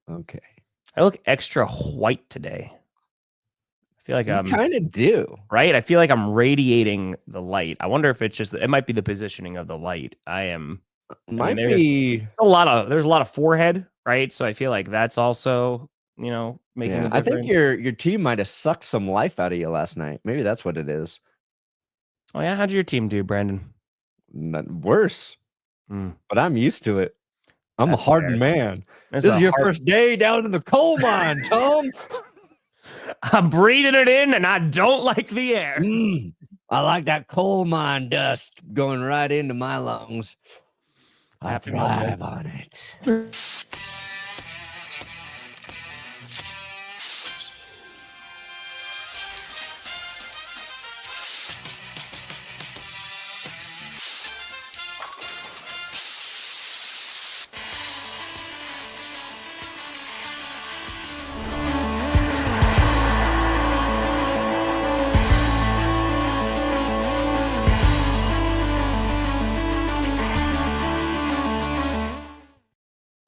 Okay. I look extra white today. I feel like you kind of do. Right? I feel like I'm radiating the light. I wonder if it might be the positioning of the light. There's a lot of forehead, right? So I feel like that's also, making a difference. I think your team might have sucked some life out of you last night. Maybe that's what it is. Oh yeah, how'd your team do, Brandon? Worse. But I'm used to it. I'm a hardened man. This is your first day down in the coal mine, Tom. I'm breathing it in, and I don't like the air. I like that coal mine dust going right into my lungs. I thrive on it.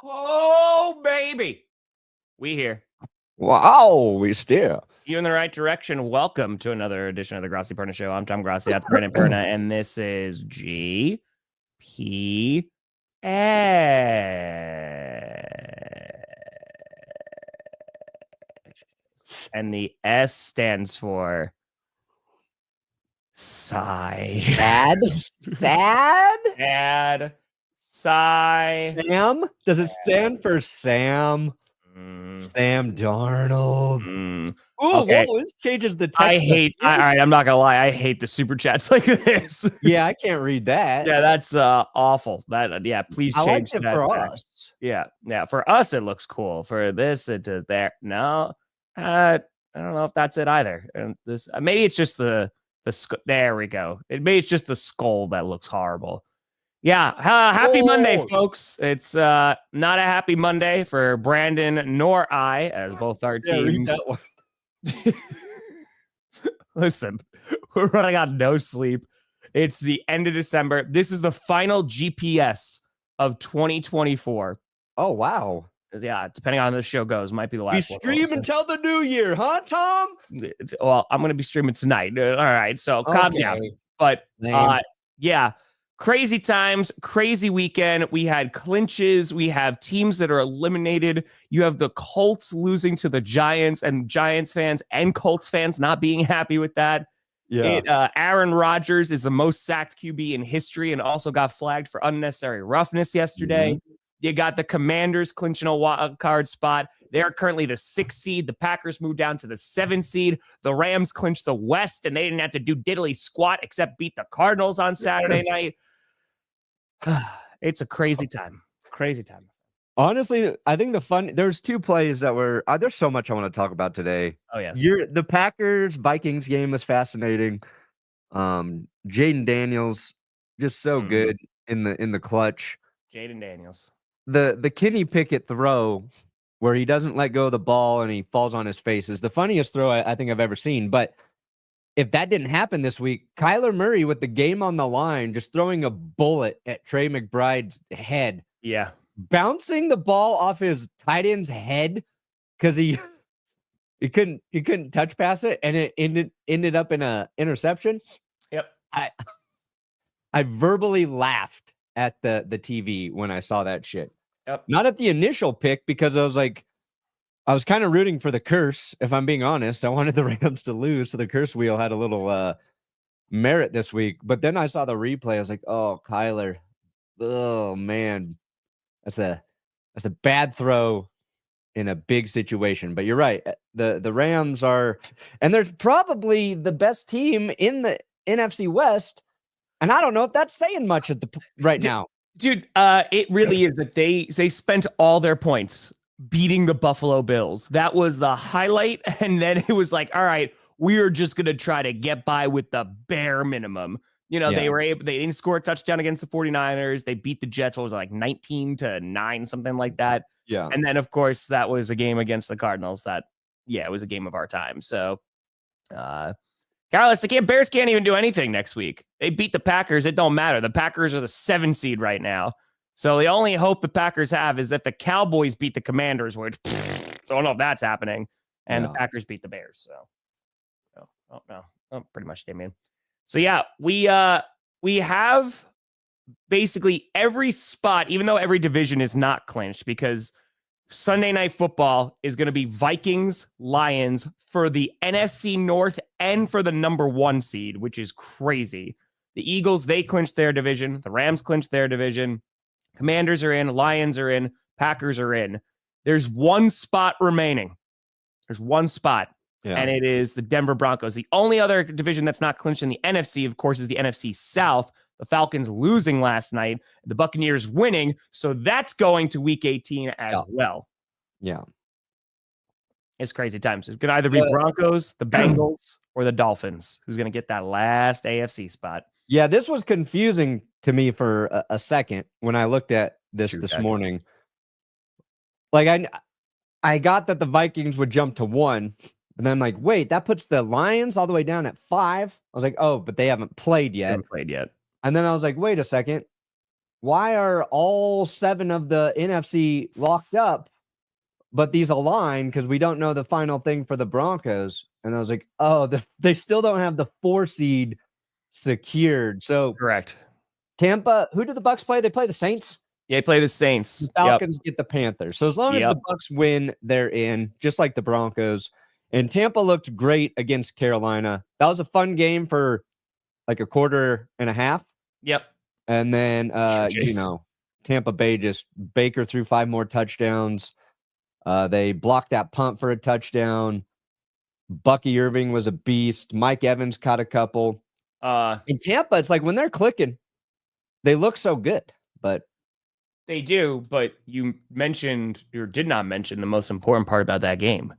Oh, baby. We here. Wow, we still. You in the right direction. Welcome to another edition of the Grossi Perna Show. I'm Tom Grossi. That's Brandon Perna, and this is GPS. And the S stands for sigh. Sad? Sad? Sad. Sigh. Sam? Does it stand for Sam? Sam Darnold. Okay. Whoa, this changes the text. All right, I'm not gonna lie. I hate the super chats like this. Yeah, I can't read that. Yeah, that's awful. Please change that for us. Yeah, for us it looks cool. For this, it does there. No, I don't know if that's it either. And this maybe it's just the there we go. Maybe it's just the skull that looks horrible. Yeah, happy Monday, folks. It's not a happy Monday for Brandon nor I, as both our teams. Listen, we're running on no sleep. It's the end of December. This is the final GPS of 2024. Oh, wow. Yeah, depending on how the show goes, might be the last one. Stream until the new year, huh, Tom? Well, I'm going to be streaming tonight. All right, so calm down. But yeah, crazy times, crazy weekend. We had clinches. We have teams that are eliminated. You have the Colts losing to the Giants, and Giants fans and Colts fans not being happy with that. Yeah. Aaron Rodgers is the most sacked QB in history and also got flagged for unnecessary roughness yesterday. You got the Commanders clinching a wild card spot. They're currently the 6th seed. The Packers moved down to the 7th seed. The Rams clinched the West, and they didn't have to do diddly squat except beat the Cardinals on Saturday night. It's a crazy time. Crazy time. Honestly, I think there's two plays that were there's so much I want to talk about today. Oh, yes. The Packers Vikings game was fascinating. Jayden Daniels just so good in the clutch. Jayden Daniels. The Kenny Pickett throw where he doesn't let go of the ball and he falls on his face is the funniest throw I think I've ever seen. But if that didn't happen this week, Kyler Murray with the game on the line, just throwing a bullet at Trey McBride's head. Yeah. Bouncing the ball off his tight end's head because he couldn't touch pass it, and it ended up in a interception. Yep. I verbally laughed at the TV when I saw that shit. Yep. Not at the initial pick because I was kind of rooting for the curse, if I'm being honest. I wanted the Rams to lose, so the curse wheel had a little merit this week. But then I saw the replay. I was like, oh, Kyler. Oh, man. That's a bad throw in a big situation. But you're right. The Rams are – and they're probably the best team in the NFC West. And I don't know if that's saying much right now. Dude, it really is that they spent all their points beating the Buffalo Bills. That was the highlight. And then it was like, all right, we are just going to try to get by with the bare minimum. They didn't score a touchdown against the 49ers. They beat the Jets. What was it, like 19-9, something like that? Yeah. And then, of course, that was a game against the Cardinals that, it was a game of our time. So, Carlos, the Bears can't even do anything next week. They beat the Packers. It don't matter. The Packers are the 7th seed right now. So the only hope the Packers have is that the Cowboys beat the Commanders, which don't know if that's happening, and the Packers beat the Bears. So, pretty much did, man. So yeah, we have basically every spot, even though every division is not clinched, because Sunday Night Football is going to be Vikings, Lions for the NFC North and for the number 1 seed, which is crazy. The Eagles, they clinched their division. The Rams clinched their division. Commanders are in. Lions are in. Packers are in. There's one spot remaining. There's one spot, and it is the Denver Broncos. The only other division that's not clinched in the NFC, of course, is the NFC South. The Falcons losing last night, the Buccaneers winning. So that's going to week 18 as well. Yeah. It's crazy times. It could either be Broncos, the Bengals, or the Dolphins. Who's going to get that last AFC spot? Yeah, this was confusing to me for a second when I looked at this morning. Like, I got that the Vikings would jump to 1, but then I'm like, wait, that puts the Lions all the way down at 5. I was like, oh, but they haven't played yet. And then I was like, wait a second. Why are all 7 of the NFC locked up, but these align? Because we don't know the final thing for the Broncos. And I was like, oh, they still don't have the 4 seed secured. So correct. Tampa, who do the Bucs play? They play the Saints? Yeah, they play the Saints. The Falcons get the Panthers. So as long as the Bucs win, they're in, just like the Broncos. And Tampa looked great against Carolina. That was a fun game for like a quarter and a half. Yep. And then, Tampa Bay Baker threw 5 more touchdowns. They blocked that punt for a touchdown. Bucky Irving was a beast. Mike Evans caught a couple. In Tampa, it's like when they're clicking, they look so good. But they do. But you mentioned or did not mention the most important part about that game.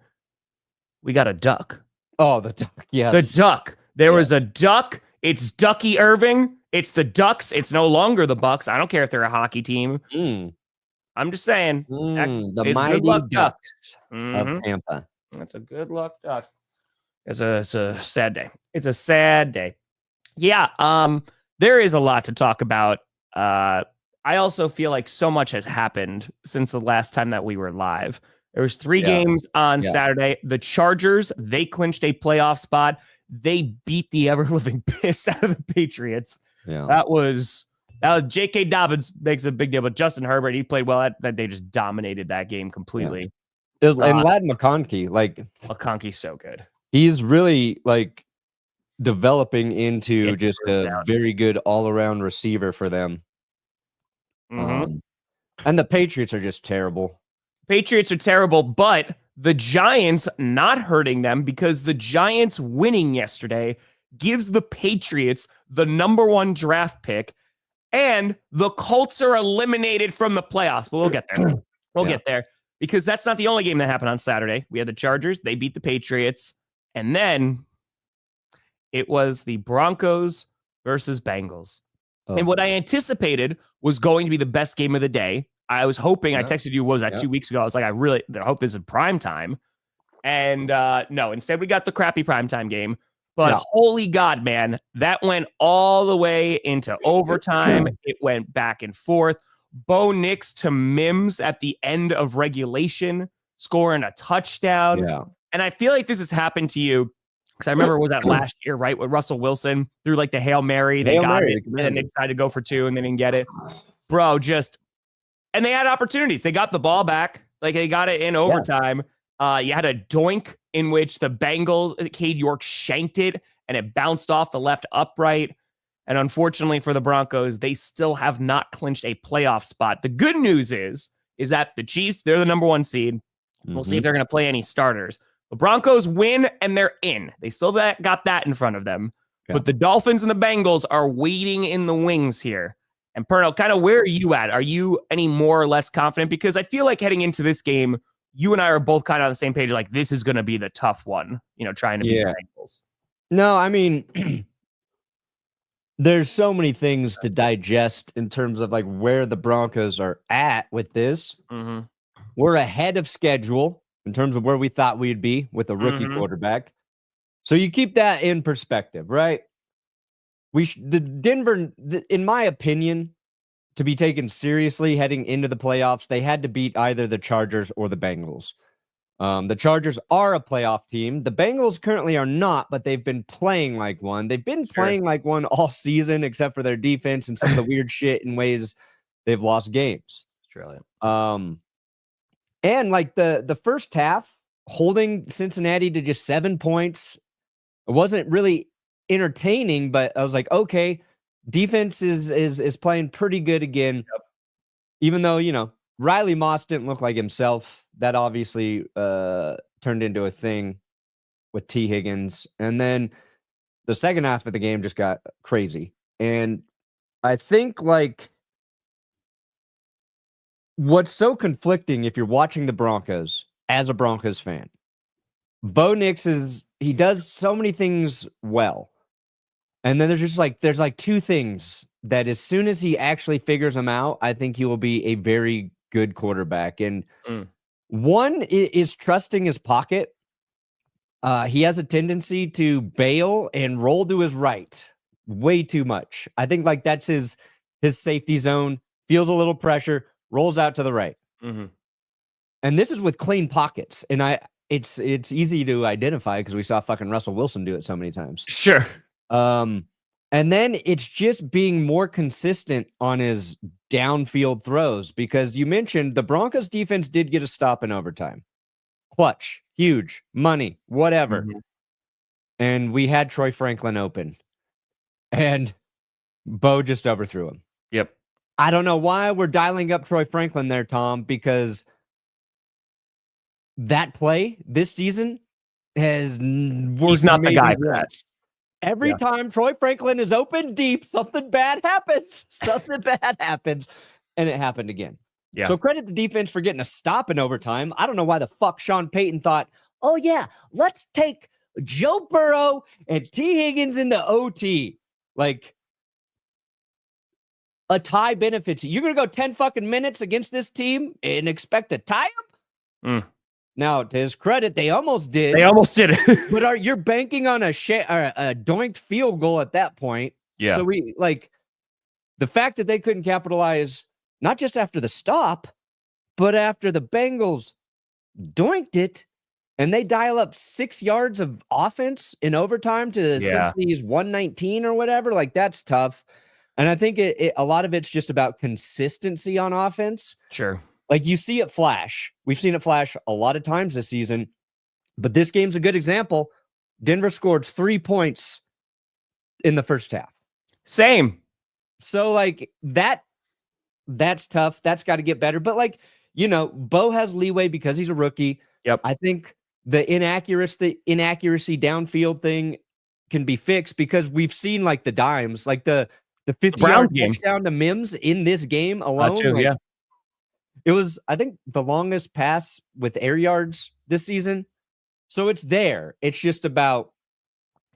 We got a duck. Oh, the duck. Yes. The duck. There was a duck. It's Ducky Irving. It's the Ducks. It's no longer the Bucks. I don't care if they're a hockey team. I'm just saying. The mighty Ducks of Tampa. That's a good luck duck. It's a sad day. It's a sad day. Yeah. There is a lot to talk about. I also feel like so much has happened since the last time that we were live. There was 3 games on Saturday. The Chargers, they clinched a playoff spot. They beat the ever-living piss out of the Patriots. Yeah. That was J.K. Dobbins makes a big deal, but Justin Herbert, he played well. That they just dominated that game completely. Yeah. And Ladd McConkey, McConkey's so good. He's really developing into just a very good all-around receiver for them. And the Patriots are just terrible. Patriots are terrible, but the Giants not hurting them because the Giants winning yesterday gives the Patriots the number 1 draft pick, and the Colts are eliminated from the playoffs. But we'll get there. We'll get there because that's not the only game that happened on Saturday. We had the Chargers. They beat the Patriots. And then it was the Broncos versus Bengals. And what I anticipated was going to be the best game of the day. I was hoping, I texted you, what was that, 2 weeks ago? I was like, I hope this is prime time. And no, instead we got the crappy primetime game. But holy God, man, that went all the way into overtime. It went back and forth. Bo Nix to Mims at the end of regulation, scoring a touchdown. Yeah. And I feel like this has happened to you. Because I remember, was that last year, right? With Russell Wilson threw like the Hail Mary. They got it. And then they decided to go for 2 and they didn't get it. Bro, and they had opportunities. They got the ball back. Like they got it in overtime. You had a doink in which the Bengals, Cade York shanked it and it bounced off the left upright. And unfortunately for the Broncos, they still have not clinched a playoff spot. The good news is that the Chiefs, they're the number 1 seed. We'll see if they're going to play any starters. The Broncos win and they're in. They still got that in front of them. Yeah. But the Dolphins and the Bengals are waiting in the wings here. And Perno, kind of where are you at? Are you any more or less confident? Because I feel like heading into this game, you and I are both kind of on the same page. Like this is going to be the tough one, trying to beat the Bengals. No, I mean, there's so many things to digest in terms of where the Broncos are at with this. We're ahead of schedule in terms of where we thought we'd be with a rookie quarterback. So you keep that in perspective, right? In my opinion, to be taken seriously heading into the playoffs, they had to beat either the Chargers or the Bengals. The Chargers are a playoff team. The Bengals currently are not, but they've been playing like one. They've been playing like one all season, except for their defense and some of the weird shit in ways they've lost games. Australia. And like the first half, holding Cincinnati to just 7 points, it wasn't really entertaining, but I was like, okay, defense is playing pretty good again. Yep. Even though, you know, Riley Moss didn't look like himself. That obviously turned into a thing with T. Higgins. And then the second half of the game just got crazy. And I think, like, what's so conflicting if you're watching the Broncos as a Broncos fan, Bo Nix he does so many things well. And then there's like two things that as soon as he actually figures them out, I think he will be a very good quarterback. And one is trusting his pocket. He has a tendency to bail and roll to his right way too much. I think like that's his safety zone. Feels a little pressure, rolls out to the right. Mm-hmm. And this is with clean pockets. And it's easy to identify because we saw fucking Russell Wilson do it so many times. Sure. And then it's just being more consistent on his downfield throws, because you mentioned the Broncos defense did get a stop in overtime. Clutch, huge, money, whatever. Mm-hmm. And we had Troy Franklin open. And Bo just overthrew him. Yep. I don't know why we're dialing up Troy Franklin there, Tom, because that play this season he's not the guy for that. Every time Troy Franklin is open deep, something bad happens. Something bad happens. And it happened again. Yeah. So credit the defense for getting a stop in overtime. I don't know why the fuck Sean Payton thought, oh, yeah, let's take Joe Burrow and T. Higgins into OT. Like, a tie benefits you. You're going to go 10 fucking minutes against this team and expect to tie them? Now, to his credit, they almost did. They almost did it. But you're banking on a doinked field goal at that point. Yeah. So we like the fact that they couldn't capitalize not just after the stop, but after the Bengals doinked it, and they dial up 6 yards of offense in overtime to Cincinnati's 119 or whatever. Like, that's tough. And I think a lot of it's just about consistency on offense. Sure. Like, you see it flash. We've seen it flash a lot of times this season, but this game's a good example. Denver scored 3 points in the first half. Same. So, like, that's tough. That's got to get better. But, like, you know, Bo has leeway because he's a rookie. Yep. I think the inaccuracy downfield thing can be fixed because we've seen, like, the dimes, like the 50-yard touchdown to Mims in this game alone. Too, like, it was, I think, the longest pass with air yards this season. So it's there. It's just about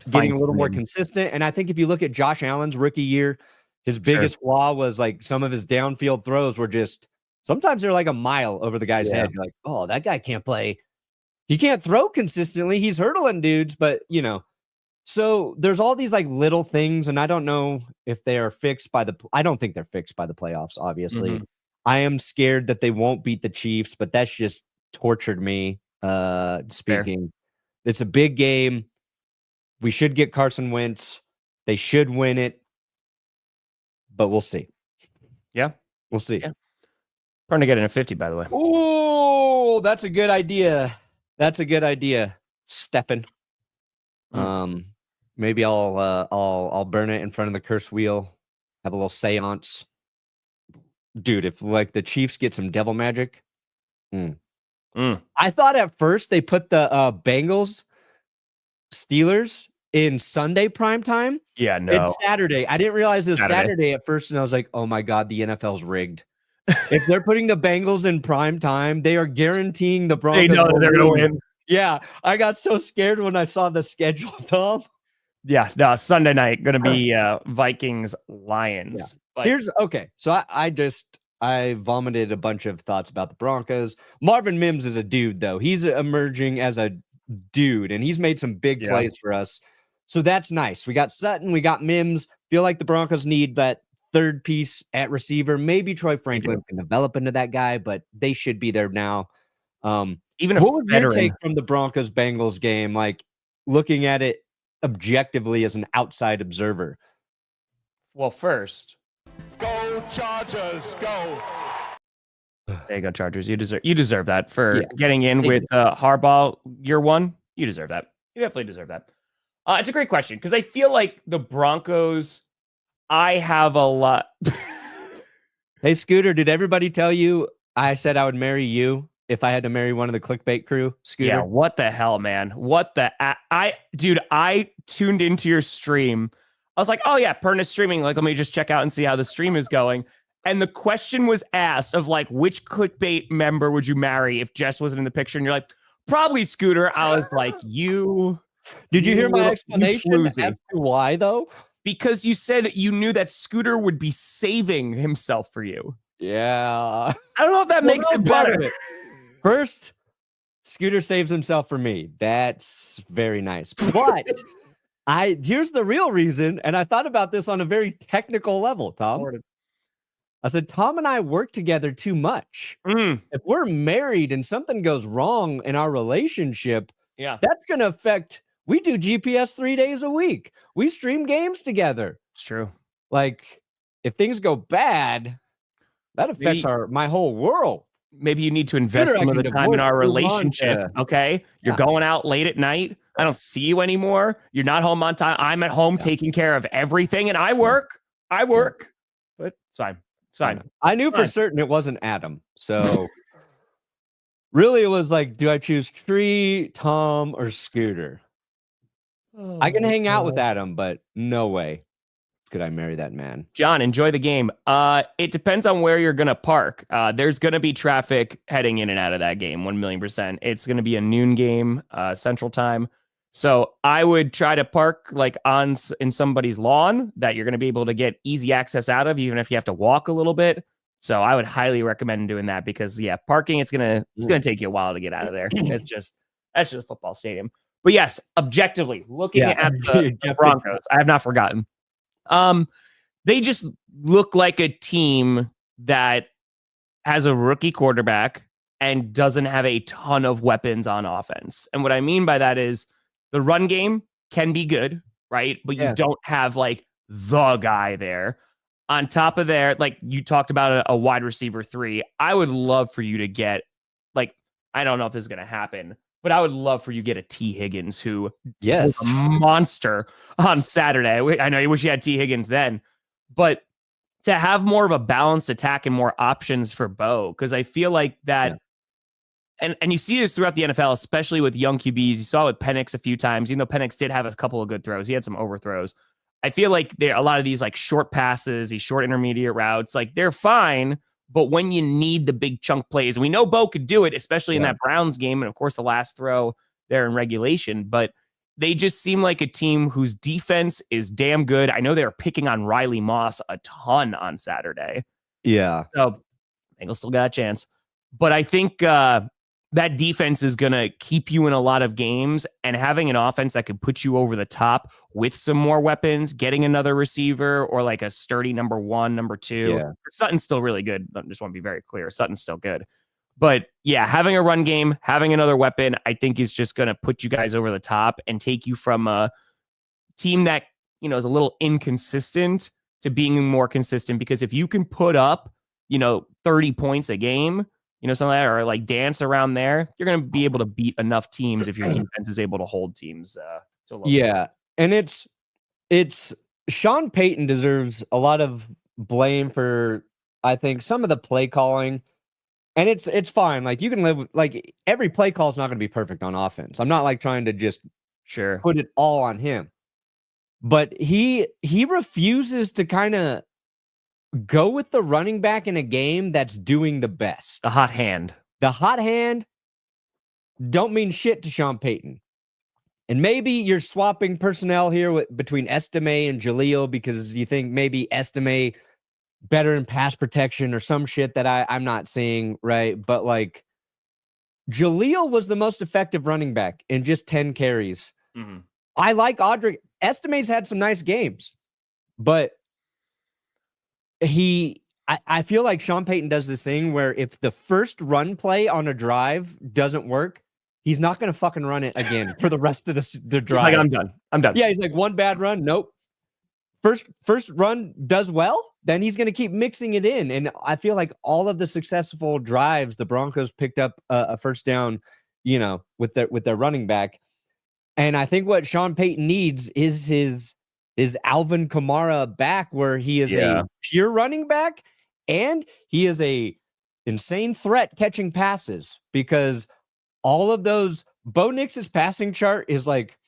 getting a little more consistent. And I think if you look at Josh Allen's rookie year, his biggest flaw was like some of his downfield throws were just, sometimes they're like a mile over the guy's head. You're like, oh, that guy can't play. He can't throw consistently. He's hurdling dudes, but you know. So there's all these like little things, and I don't know if they are fixed I don't think they're fixed by the playoffs, obviously. Mm-hmm. I am scared that they won't beat the Chiefs, but that's just tortured me. Speaking, Fair. It's a big game. We should get Carson Wentz. They should win it, but we'll see. Yeah, we'll see. Yeah. Trying to get in a 50, by the way. Oh, that's a good idea. That's a good idea, Stefan. Maybe I'll burn it in front of the curse wheel. Have a little seance. Dude, if like the Chiefs get some devil magic, I thought at first they put the Bengals Steelers in Sunday prime time. Yeah, no, it's Saturday. I didn't realize it was Saturday at first, and I was like, oh my god, the NFL's rigged. If they're putting the Bengals in prime time, they are guaranteeing the Broncos. They know they're going to win. Yeah, I got so scared when I saw the schedule, Tom. Yeah, no, Sunday night going to be Vikings Lions. Yeah. Here's okay. So I vomited a bunch of thoughts about the Broncos. Marvin Mims is a dude, though. He's emerging as a dude, and he's made some big plays for us. So that's nice. We got Sutton, we got Mims. Feel like the Broncos need that third piece at receiver. Maybe Troy Franklin can develop into that guy, but they should be there now. Even what was your take from the Broncos-Bengals game? Like, looking at it objectively as an outside observer. Well, first, go Chargers, go. There you go, Chargers. You deserve that for getting in with Harbaugh year one. You deserve that. You definitely deserve that. It's a great question because I feel like the Broncos, I have a lot. Hey, Scooter, did everybody tell you I said I would marry you if I had to marry one of the clickbait crew? Scooter? Yeah, what the hell, man? What the... I tuned into your stream. I was like, oh yeah, Perna's streaming. Like, let me just check out and see how the stream is going. And the question was asked of like, which clickbait member would you marry if Jess wasn't in the picture? And you're like, probably Scooter. I was like, you... Did you hear my explanation as to why, though? Because you said you knew that Scooter would be saving himself for you. Yeah. I don't know if that makes it better. First, Scooter saves himself for me. That's very nice. But here's the real reason, and I thought about this on a very technical level, Tom. I said, Tom and I work together too much. If we're married and something goes wrong in our relationship, that's going to affect... We do GPS 3 days a week. We stream games together. It's true. Like, if things go bad, that affects my whole world. Maybe you need to invest some of the time in our relationship. Okay. You're going out late at night. I don't see you anymore. You're not home on time. I'm at home taking care of everything, and I work. But it's fine. It's fine. I knew for certain it wasn't Adam. So really, it was like, do I choose Tree, Tom, or Scooter? I can hang out with Adam, but no way could I marry that man. John, enjoy the game. It depends on where you're going to park. There's going to be traffic heading in and out of that game, 1,000,000%. It's going to be a noon game, Central Time. So I would try to park like in somebody's lawn that you're going to be able to get easy access out of, even if you have to walk a little bit. So I would highly recommend doing that because parking, it's going to take you a while to get out of there. That's just a football stadium. But yes, objectively, looking at the Broncos, I have not forgotten. They just look like a team that has a rookie quarterback and doesn't have a ton of weapons on offense. And what I mean by that is the run game can be good, right? But you don't have like the guy there. On top of there, like you talked about a wide receiver 3. I would love for you to get like, I don't know if this is going to happen, but I would love for you to get a T. Higgins who was a monster on Saturday. I know you wish you had T. Higgins then, but to have more of a balanced attack and more options for Bo, because I feel like that, and you see this throughout the NFL, especially with young QBs. You saw it with Penix a few times, even though Penix did have a couple of good throws. He had some overthrows. I feel like a lot of these like short passes, these short intermediate routes, like they're fine. But when you need the big chunk plays, and we know Bo could do it, especially in that Browns game, and of course the last throw there in regulation, but they just seem like a team whose defense is damn good. I know they were picking on Riley Moss a ton on Saturday. Yeah. So Bengals still got a chance. But I think that defense is going to keep you in a lot of games, and having an offense that could put you over the top with some more weapons, getting another receiver or like a sturdy number 1, number 2. Yeah. Sutton's still really good. I just want to be very clear. Sutton's still good. But yeah, having a run game, having another weapon, I think is just going to put you guys over the top and take you from a team that, is a little inconsistent to being more consistent. Because if you can put up, 30 points a game, something like that, or like dance around there, you're going to be able to beat enough teams if your defense is able to hold teams. To low score. And it's Sean Payton deserves a lot of blame for, I think, some of the play calling, and it's fine. Like you can live with, like every play call is not going to be perfect on offense. I'm not like trying to just put it all on him, but he refuses to kind of go with the running back in a game that's doing the best. The hot hand don't mean shit to Sean Payton. And maybe you're swapping personnel here between Estime and Jaleel because you think maybe Estime better in pass protection or some shit that I'm not seeing, right? But like Jaleel was the most effective running back in just 10 carries. Mm-hmm. I like Audric. Estime's had some nice games, but I feel like Sean Payton does this thing where if the first run play on a drive doesn't work, he's not going to fucking run it again for the rest of the drive. He's like, I'm done. Yeah, he's like, one bad run. Nope. First run does well, then he's going to keep mixing it in. And I feel like all of the successful drives, the Broncos picked up a first down, with their running back. And I think what Sean Payton needs is his Alvin Kamara back, where he is a pure running back and he is a insane threat catching passes, because all of those, Bo Nix's passing chart is like,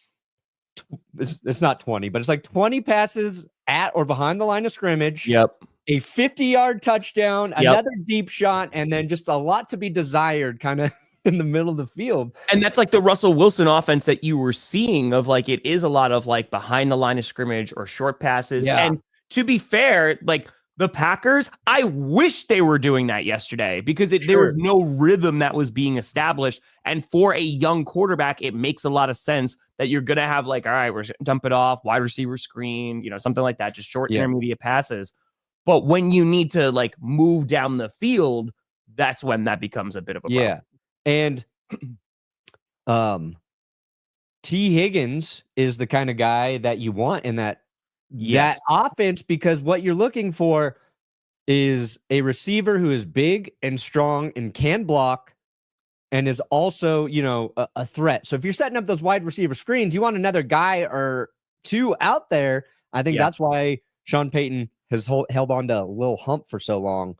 it's not 20, but it's like 20 passes at or behind the line of scrimmage. Yep. A 50-yard touchdown, another deep shot, and then just a lot to be desired kind of in the middle of the field. And that's like the Russell Wilson offense that you were seeing, of like, it is a lot of like behind the line of scrimmage or short passes. Yeah. And to be fair, like the Packers, I wish they were doing that yesterday, because there was no rhythm that was being established. And for a young quarterback, it makes a lot of sense that you're going to have like, all right, we're going to dump it off, wide receiver screen, something like that, just short intermediate passes. But when you need to like move down the field, that's when that becomes a bit of a problem. And T. Higgins is the kind of guy that you want in that offense, because what you're looking for is a receiver who is big and strong and can block and is also, a threat. So if you're setting up those wide receiver screens, you want another guy or two out there. I think that's why Sean Payton has held on to a little hump for so long.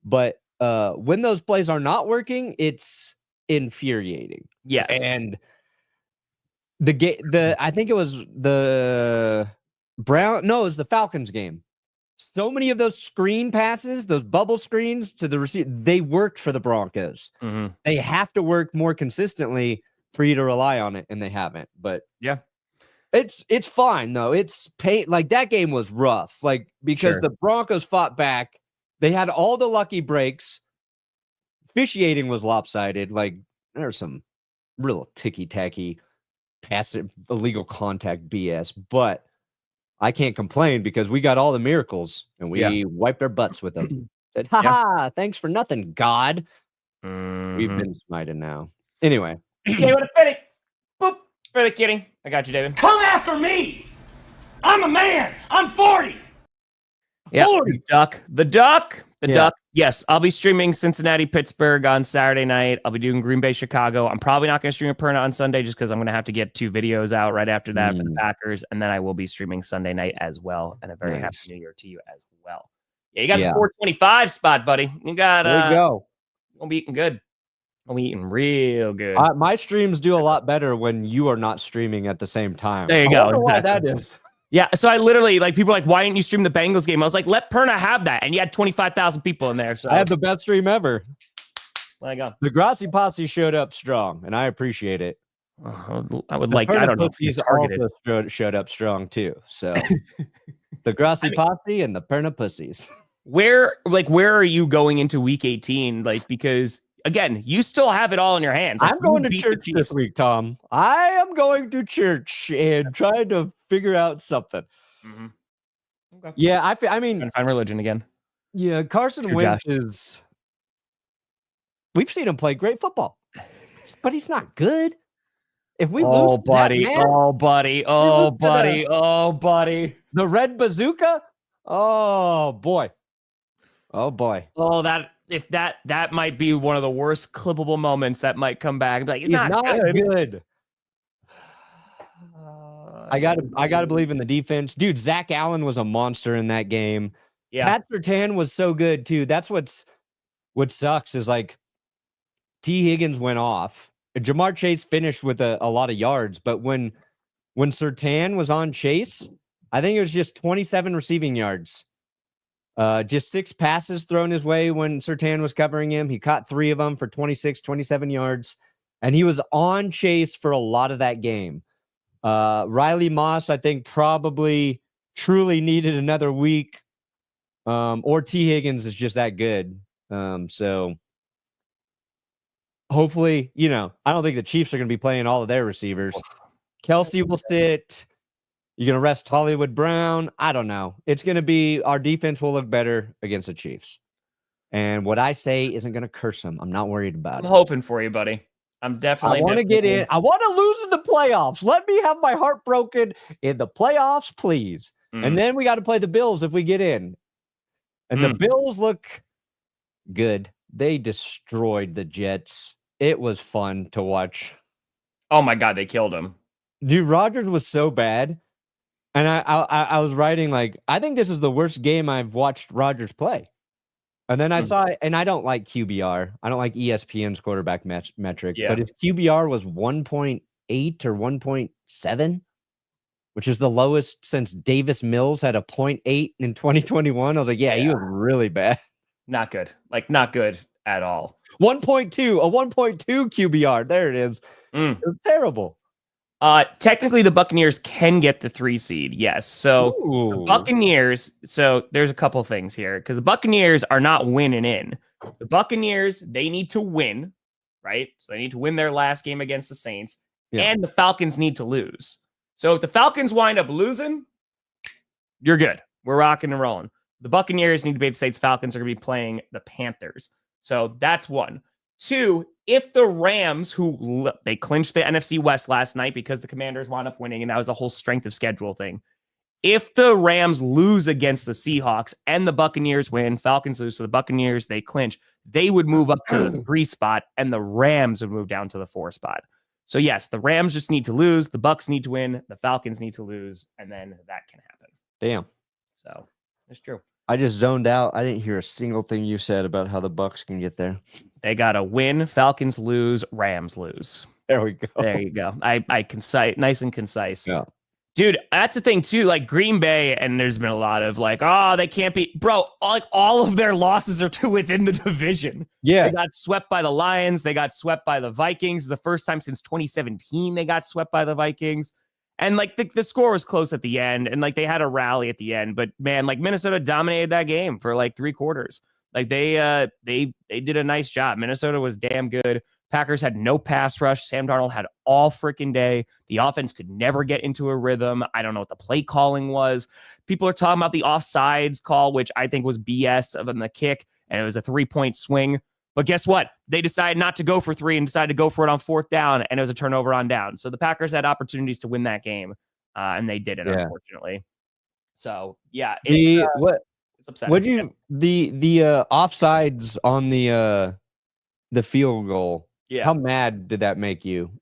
But when those plays are not working, it's infuriating. Yes. And I think it was it was the Falcons game. So many of those screen passes, those bubble screens to the receiver, they worked for the Broncos. Mm-hmm. They have to work more consistently for you to rely on it, and they haven't. But it's fine though. It's pain. Like that game was rough, like because the Broncos fought back. They had all the lucky breaks. Officiating was lopsided. Like there's some real ticky-tacky, passive, illegal contact BS, but I can't complain because we got all the miracles and we wiped our butts with them. Said, ha, thanks for nothing, God. Mm-hmm. We've been smited now. Anyway. Okay, what a finish. Boop. For the kidding. I got you, David. Come after me. I'm a man. I'm 40. Yeah, the duck. Yes, I'll be streaming Cincinnati, Pittsburgh on Saturday night. I'll be doing Green Bay, Chicago. I'm probably not going to stream a Perna on Sunday just because I'm going to have to get 2 videos out right after that for the Packers. And then I will be streaming Sunday night as well. And a very happy New Year to you as well. Yeah, you got the 425 spot, buddy. You got, there you go. We'll be eating good. We'll be eating real good. My streams do a lot better when you are not streaming at the same time. There you go. Exactly. Why that is. Yeah, so I literally, like, people are like, why didn't you stream the Bengals game? I was like, let Perna have that. And you had 25,000 people in there. So I had the best stream ever. There you go. The Grossi Posse showed up strong, and I appreciate it. I would like, I don't know. He's also showed up strong, too. So the Grossi Posse and the Perna Pussies. Where are you going into week 18? Like, because, again, you still have it all in your hands. Like, I'm going to church this week, Tom. I am going to church and trying to figure out something. Mm-hmm. Okay. Yeah, I mean, find religion again. Yeah, Carson Wentz is. We've seen him play great football, but he's not good. If we lose, buddy, buddy, the red bazooka. Oh boy. Oh, that might be one of the worst clippable moments that might come back. Like, he's not good. I gotta believe in the defense, dude. Zach Allen was a monster in that game. Yeah, Pat Surtain was so good too. That's what sucks is like T. Higgins went off. Jamar Chase finished with a lot of yards, but when Surtain was on Chase, I think it was just 27 receiving yards. Just 6 passes thrown his way when Surtain was covering him. He caught 3 of them for 26, 27 yards, and he was on Chase for a lot of that game. Riley Moss, I think, probably truly needed another week. Or T. Higgins is just that good. So hopefully, I don't think the Chiefs are going to be playing all of their receivers. Kelsey will sit. You're going to rest Hollywood Brown. I don't know. It's going to be our defense will look better against the Chiefs. And what I say isn't going to curse them. I'm not worried about it. I'm hoping for you, buddy. I'm definitely. I want to get in. I want to lose in the playoffs. Let me have my heart broken in the playoffs, please. And then we got to play the Bills if we get in. And the Bills look good. They destroyed the Jets. It was fun to watch. Oh my God, they killed him. Dude, Rodgers was so bad. And I was writing like, I think this is the worst game I've watched Rodgers play. And then I saw it, and I don't like QBR. I don't like ESPN's quarterback metric. Yeah. But his QBR was 1.8 or 1.7, which is the lowest since Davis Mills had a 0.8 in 2021. I was like, yeah, he was really bad. Not good. Like, not good at all. 1.2, a 1.2 QBR. There it is. It was terrible. Technically, the Buccaneers can get the 3 seed. Yes. So the Buccaneers. So there's a couple things here because the Buccaneers are not winning in. The Buccaneers, they need to win, right? So they need to win their last game against the Saints, and the Falcons need to lose. So if the Falcons wind up losing, you're good. We're rocking and rolling. The Buccaneers need to beat the Saints. Falcons are going to be playing the Panthers. So that's 1. 2, if the Rams, who they clinched the NFC West last night because the Commanders wound up winning, and that was the whole strength of schedule thing. If the Rams lose against the Seahawks and the Buccaneers win, Falcons lose, so the Buccaneers, they clinch, they would move up to the 3 spot, and the Rams would move down to the 4 spot. So yes, the Rams just need to lose, the Bucs need to win, the Falcons need to lose, and then that can happen. Damn. So it's true. I just zoned out. I didn't hear a single thing you said about how the Bucs can get there. They got to win. Falcons lose. Rams lose. There we go. There you go. I concise, nice and concise. Yeah. Dude, that's the thing too. Like Green Bay, and there's been a lot of like, oh, they can't be, bro. Like all of their losses are to within the division. Yeah. They got swept by the Lions. They got swept by the Vikings. The first time since 2017 they got swept by the Vikings. And like the score was close at the end, and like they had a rally at the end, but man, like Minnesota dominated that game for like 3 quarters. Like they did a nice job. Minnesota was damn good. Packers had no pass rush. Sam Darnold had all freaking day. The offense could never get into a rhythm. I don't know what the play calling was. People are talking about the offsides call, which I think was BS of the kick, and it was a 3-point swing. But guess what? They decided not to go for 3 and decided to go for it on 4th down, and it was a turnover on down. So the Packers had opportunities to win that game, and they didn't, unfortunately. So yeah, it's upsetting. What you the offsides on the field goal? Yeah, how mad did that make you,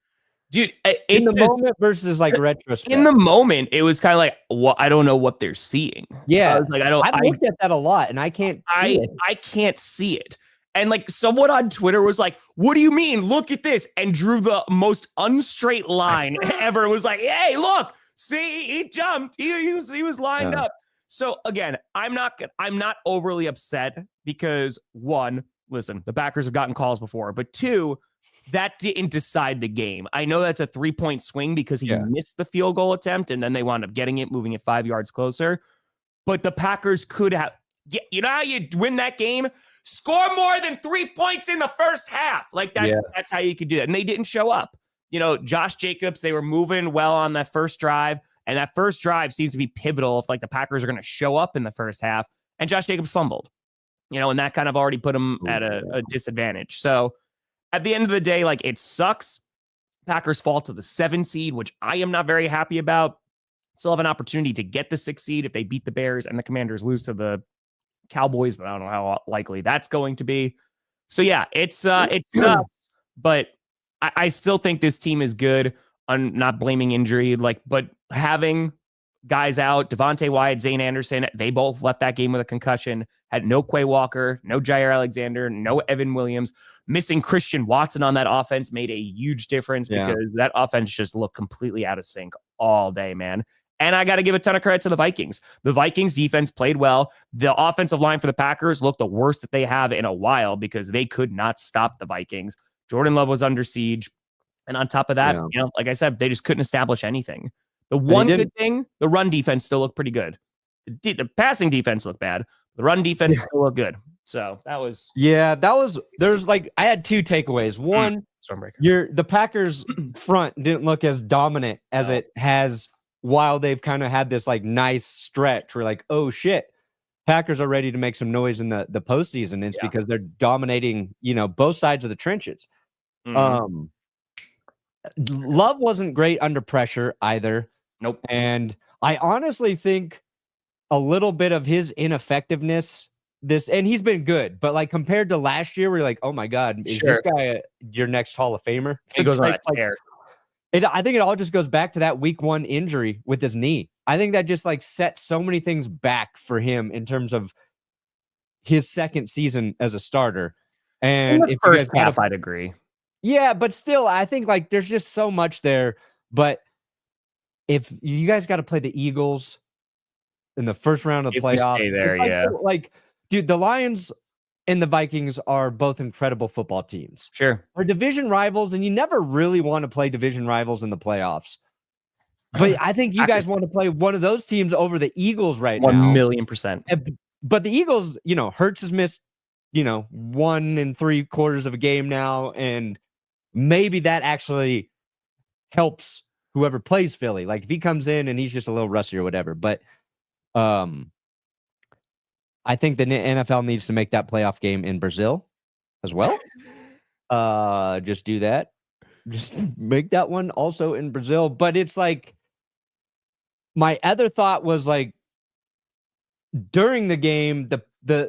dude? In the moment versus like retrospect. In the moment, it was kind of like, well, I don't know what they're seeing. Yeah, like I looked at that a lot, and I can't see it. I can't see it. And like someone on Twitter was like, what do you mean? Look at this. And drew the most unstraight line ever. It was like, hey, look, see, he jumped. He was lined up. So again, I'm not overly upset because 1, listen, the Packers have gotten calls before, but 2, that didn't decide the game. I know that's a 3-point swing because he missed the field goal attempt, and then they wound up getting it, moving it 5 yards closer. But the Packers could have, you know how you win that game? Score more than 3 points in the first half. Like that's how you could do that. And they didn't show up. You know, Josh Jacobs, they were moving well on that first drive. And that first drive seems to be pivotal if like the Packers are going to show up in the first half. And Josh Jacobs fumbled, you know, and that kind of already put him at a disadvantage. So at the end of the day, like it sucks. Packers fall to the 7 seed, which I am not very happy about. Still have an opportunity to get the 6 seed if they beat the Bears and the Commanders lose to the Cowboys, but I don't know how likely that's going to be. So yeah, it sucks, but I still think this team is good. I'm not blaming injury, but having guys out, Devontae Wyatt, Zane Anderson, they both left that game with a concussion. Had no Quay Walker, no Jair Alexander, no Evan Williams. Missing Christian Watson on that offense made a huge difference because that offense just looked completely out of sync all day, man. And I got to give a ton of credit to the Vikings. The Vikings defense played well. The offensive line for the Packers looked the worst that they have in a while because they could not stop the Vikings. Jordan Love was under siege. And on top of that, you know, like I said, they just couldn't establish anything. The one good thing, the run defense still looked pretty good. The passing defense looked bad. The run defense still looked good. So that was... there's like, I had 2 takeaways. One, the Packers front didn't look as dominant as it has while they've kind of had this like nice stretch where like, oh shit, Packers are ready to make some noise in the postseason. It's because they're dominating, both sides of the trenches. Love wasn't great under pressure either. Nope. And I honestly think a little bit of his ineffectiveness and he's been good, but like compared to last year, we're like, oh my God, is this guy your next Hall of Famer? He goes on a tear. I think it all just goes back to that week 1 injury with his knee. I think that just like set so many things back for him in terms of his second season as a starter. And in the first half, I'd agree. Yeah, but still, I think like there's just so much there. But if you guys got to play the Eagles in the first round of the playoffs, stay there, like, dude, the Lions and the Vikings are both incredible football teams. Sure. They're division rivals, and you never really want to play division rivals in the playoffs. But I think you guys want to play one of those teams over the Eagles right now. 1,000,000%. But the Eagles, Hurts has missed, 1 3/4 of a game now, and maybe that actually helps whoever plays Philly. Like if he comes in and he's just a little rusty or whatever. But I think the NFL needs to make that playoff game in Brazil as well. Just do that. Just make that one also in Brazil. But it's like my other thought was like during the game, the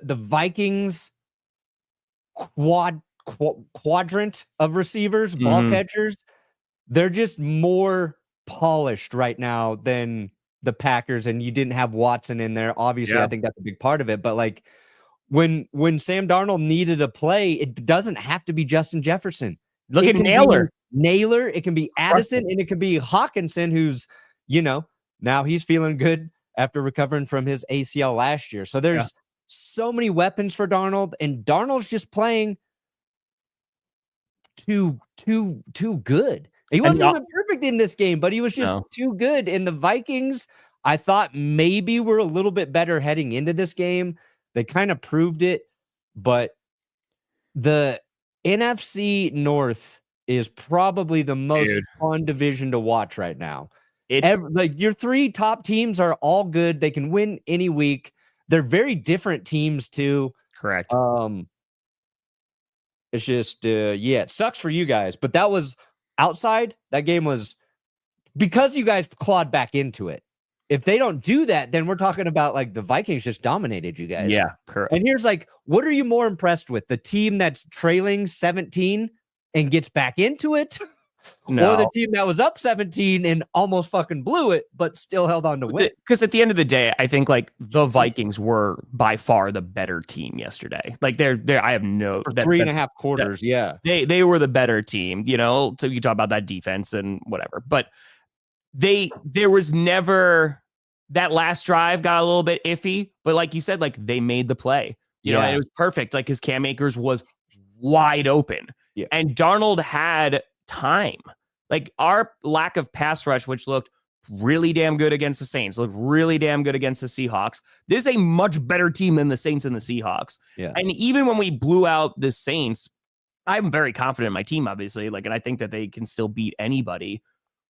Vikings quadrant of receivers, ball catchers, they're just more polished right now than the Packers, and you didn't have Watson in there. Obviously, I think that's a big part of it. But like when Sam Darnold needed a play, it doesn't have to be Justin Jefferson. Look at Naylor. It can be Addison, and it can be Hawkinson, who's, now he's feeling good after recovering from his ACL last year. So there's so many weapons for Darnold, and Darnold's just playing too good. He wasn't even perfect in this game, but he was just too good. In the Vikings, I thought maybe we're a little bit better heading into this game. They kind of proved it, but the NFC North is probably the most fun division to watch right now. Like your 3 top teams are all good. They can win any week. They're very different teams too. Correct. It's just it sucks for you guys, but that was outside. That game was because you guys clawed back into it. If they don't do that, then we're talking about like the Vikings just dominated you guys. Yeah, correct. And here's like, what are you more impressed with? The team that's trailing 17 and gets back into it? No. Or the team that was up 17 and almost fucking blew it, but still held on to win? Because at the end of the day, I think like the Vikings were by far the better team yesterday. Like they're I have no for 3.5 quarters. They were the better team, so you talk about that defense and whatever, but there was never that last drive got a little bit iffy, but like you said, like they made the play, and it was perfect. Like his Cam Akers was wide open and Darnold had time. Like our lack of pass rush, which looked really damn good against the Saints, looked really damn good against the Seahawks. This is a much better team than the Saints and the Seahawks. And even when we blew out the Saints, I'm very confident in my team, obviously, and I think that they can still beat anybody,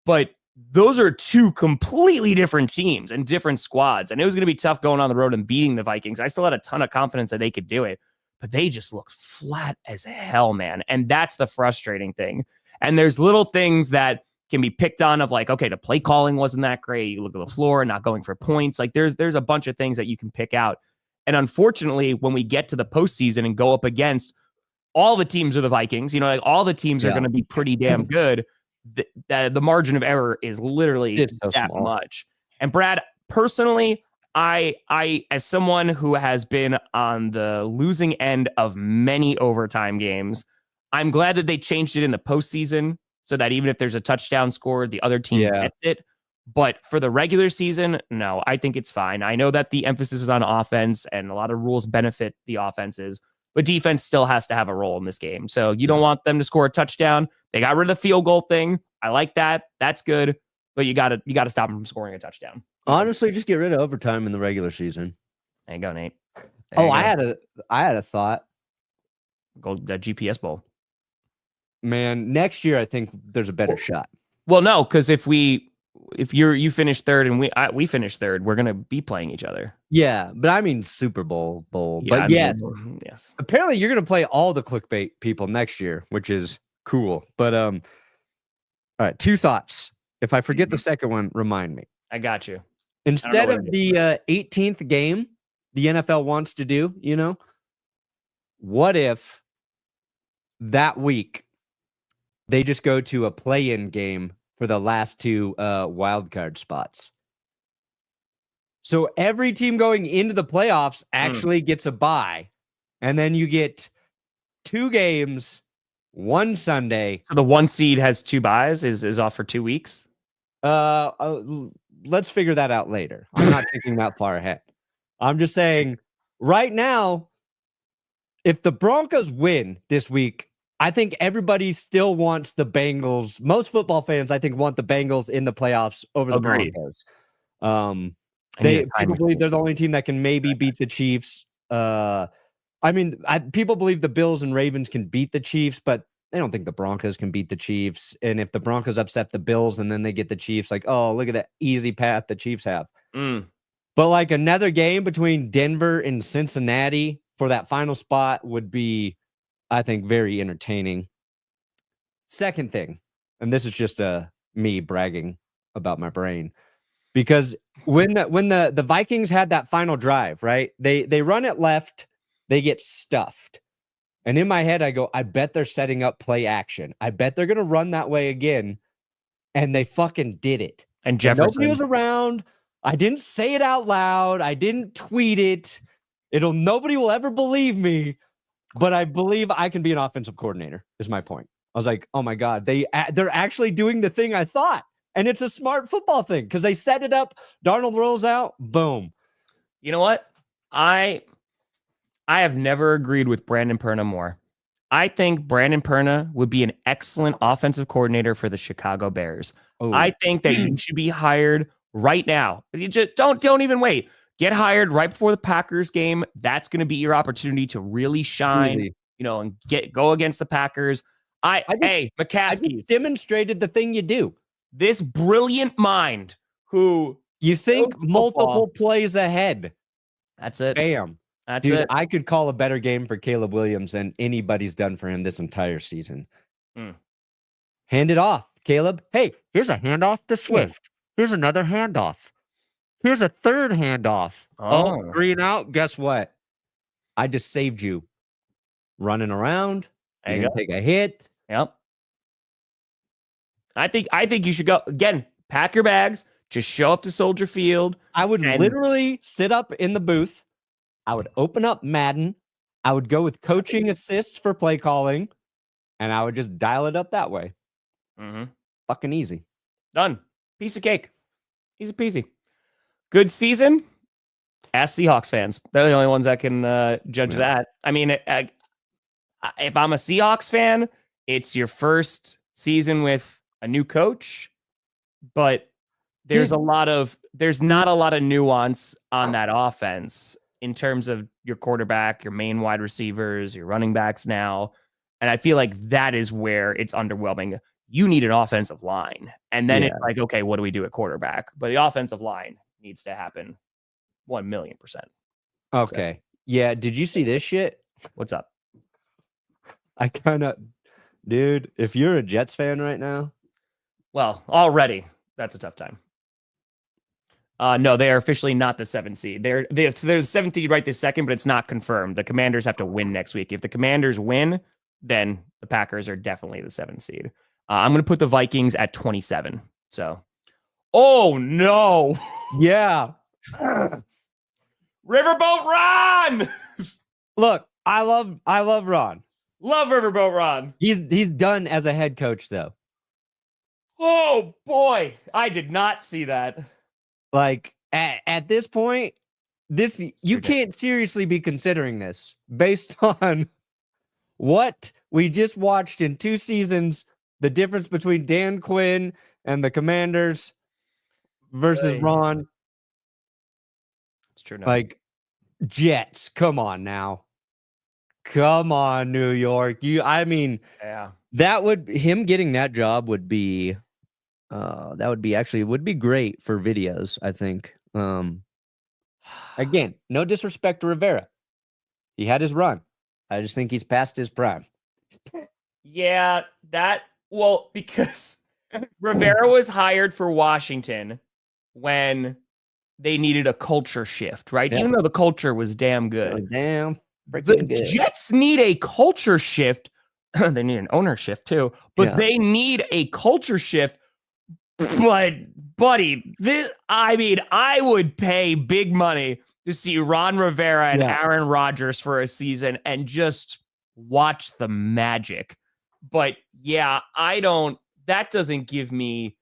but those are 2 completely different teams and different squads. And it was going to be tough going on the road and beating the Vikings. I still had a ton of confidence that they could do it, but they just looked flat as hell, man. And that's the frustrating thing. And there's little things that can be picked on of like, okay, the play calling wasn't that great. You look at the floor and not going for points. Like there's a bunch of things that you can pick out. And unfortunately, when we get to the postseason and go up against all the teams of the Vikings, like all the teams are going to be pretty damn good. The margin of error is literally so that small. much. And Brad, personally, I as someone who has been on the losing end of many overtime games, I'm glad that they changed it in the postseason so that even if there's a touchdown scored, the other team gets it. But for the regular season, no, I think it's fine. I know that the emphasis is on offense and a lot of rules benefit the offenses, but defense still has to have a role in this game. So you don't want them to score a touchdown. They got rid of the field goal thing. I like that. That's good. But you got to stop them from scoring a touchdown. Honestly, just get rid of overtime in the regular season. There you go, Nate. I had a thought. Go that GPS bowl. Man, next year I think there's a better shot. Well, no, because if we if you finish third and we finish third, we're gonna be playing each other. Yeah, but I mean Super Bowl. Yeah, But yes, yes. apparently you're gonna play all the clickbait people next year, which is cool. But all right, 2 thoughts. If I forget the second one, remind me. I got you. Instead of the 18th game the NFL wants to do, what if that week they just go to a play-in game for the last 2 wild card spots? So every team going into the playoffs actually gets a bye, and then you get 2 games, 1 Sunday. So the 1 seed has 2 buys, is off for 2 weeks. Let's figure that out later. I'm not thinking that far ahead. I'm just saying right now, if the Broncos win this week, I think everybody still wants the Bengals. Most football fans, I think, want the Bengals in the playoffs over the Broncos. People believe they're the only team that can maybe beat the Chiefs. People believe the Bills and Ravens can beat the Chiefs, but they don't think the Broncos can beat the Chiefs. And if the Broncos upset the Bills and then they get the Chiefs, like, oh, look at that easy path the Chiefs have. But like another game between Denver and Cincinnati for that final spot would be, I think, very entertaining. Second thing, and this is just me bragging about my brain, because when the Vikings had that final drive, right? They run it left, they get stuffed. And in my head, I go, I bet they're setting up play action. I bet they're going to run that way again. And they fucking did it. And Jefferson. Nobody was around. I didn't say it out loud. I didn't tweet it. Nobody will ever believe me. But I believe I can be an offensive coordinator, is my point. I was like, oh my God, they're actually doing the thing I thought. And it's a smart football thing because they set it up. Darnold rolls out. Boom. You know what? I have never agreed with Brandon Perna more. I think Brandon Perna would be an excellent offensive coordinator for the Chicago Bears. Oh. I think that you should be hired right now. You just don't even wait. Get hired right before the Packers game. That's going to be your opportunity to really shine, and go against the Packers. McCaskey. I just demonstrated the thing you do. This brilliant mind who you think multiple plays ahead. That's it. Bam. That's Dude, it. I could call a better game for Caleb Williams than anybody's done for him this entire season. Hand it off, Caleb. Hey, here's a handoff to Swift. Here's another handoff. Here's a third handoff. Oh, 3 out. Guess what? I just saved you. Running around. You're going to take a hit. Yep. I think you should go. Again, pack your bags. Just show up to Soldier Field. I would literally sit up in the booth. I would open up Madden. I would go with coaching assists for play calling. And I would just dial it up that way. Fucking easy. Done. Piece of cake. Easy peasy. Good season. Ask Seahawks fans. They're the only ones that can judge that. I mean, if I'm a Seahawks fan, it's your first season with a new coach. But there's not a lot of nuance on that offense in terms of your quarterback, your main wide receivers, your running backs now. And I feel like that is where it's underwhelming. You need an offensive line. And then it's like, okay, what do we do at quarterback? But the offensive line needs to happen 1,000,000%. Okay. So, yeah. Did you see this shit? What's up? Dude, if you're a Jets fan right now. Well, already, that's a tough time. No, they are officially not the 7th seed. They're the 7th seed right this second, but it's not confirmed. The Commanders have to win next week. If the Commanders win, then the Packers are definitely the 7th seed. I'm going to put the Vikings at 27. So, oh no, yeah, Riverboat Ron. Look, I love Ron. Love Riverboat Ron. He's done as a head coach though. Oh boy, I did not see that. Like at this point, you can't seriously be considering this based on what we just watched in 2 seasons. The difference between Dan Quinn and the Commanders versus Ron. It's true. Like Jets, come on now. Come on, New York. Him getting that job would be That would be great for videos, I think. Again, no disrespect to Rivera. He had his run. I just think he's past his prime. Yeah, because Rivera was hired for Washington when they needed a culture shift, right? Yeah. Even though the culture was damn good. Oh, damn. The Jets need a culture shift. They need an owner shift too, but they need a culture shift. But, buddy, I would pay big money to see Ron Rivera and Aaron Rodgers for a season and just watch the magic. But yeah, that doesn't give me,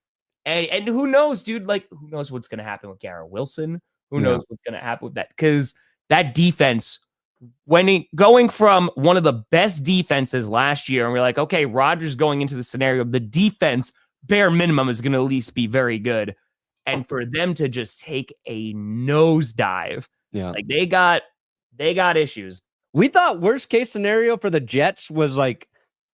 and who knows, dude, like, who knows what's going to happen with Garrett Wilson? Who knows what's going to happen with that? Because that defense, going from one of the best defenses last year, and we're like, okay, Rodgers going into the scenario, the defense, bare minimum, is going to at least be very good. And for them to just take a nosedive, like they got issues. We thought worst case scenario for the Jets was like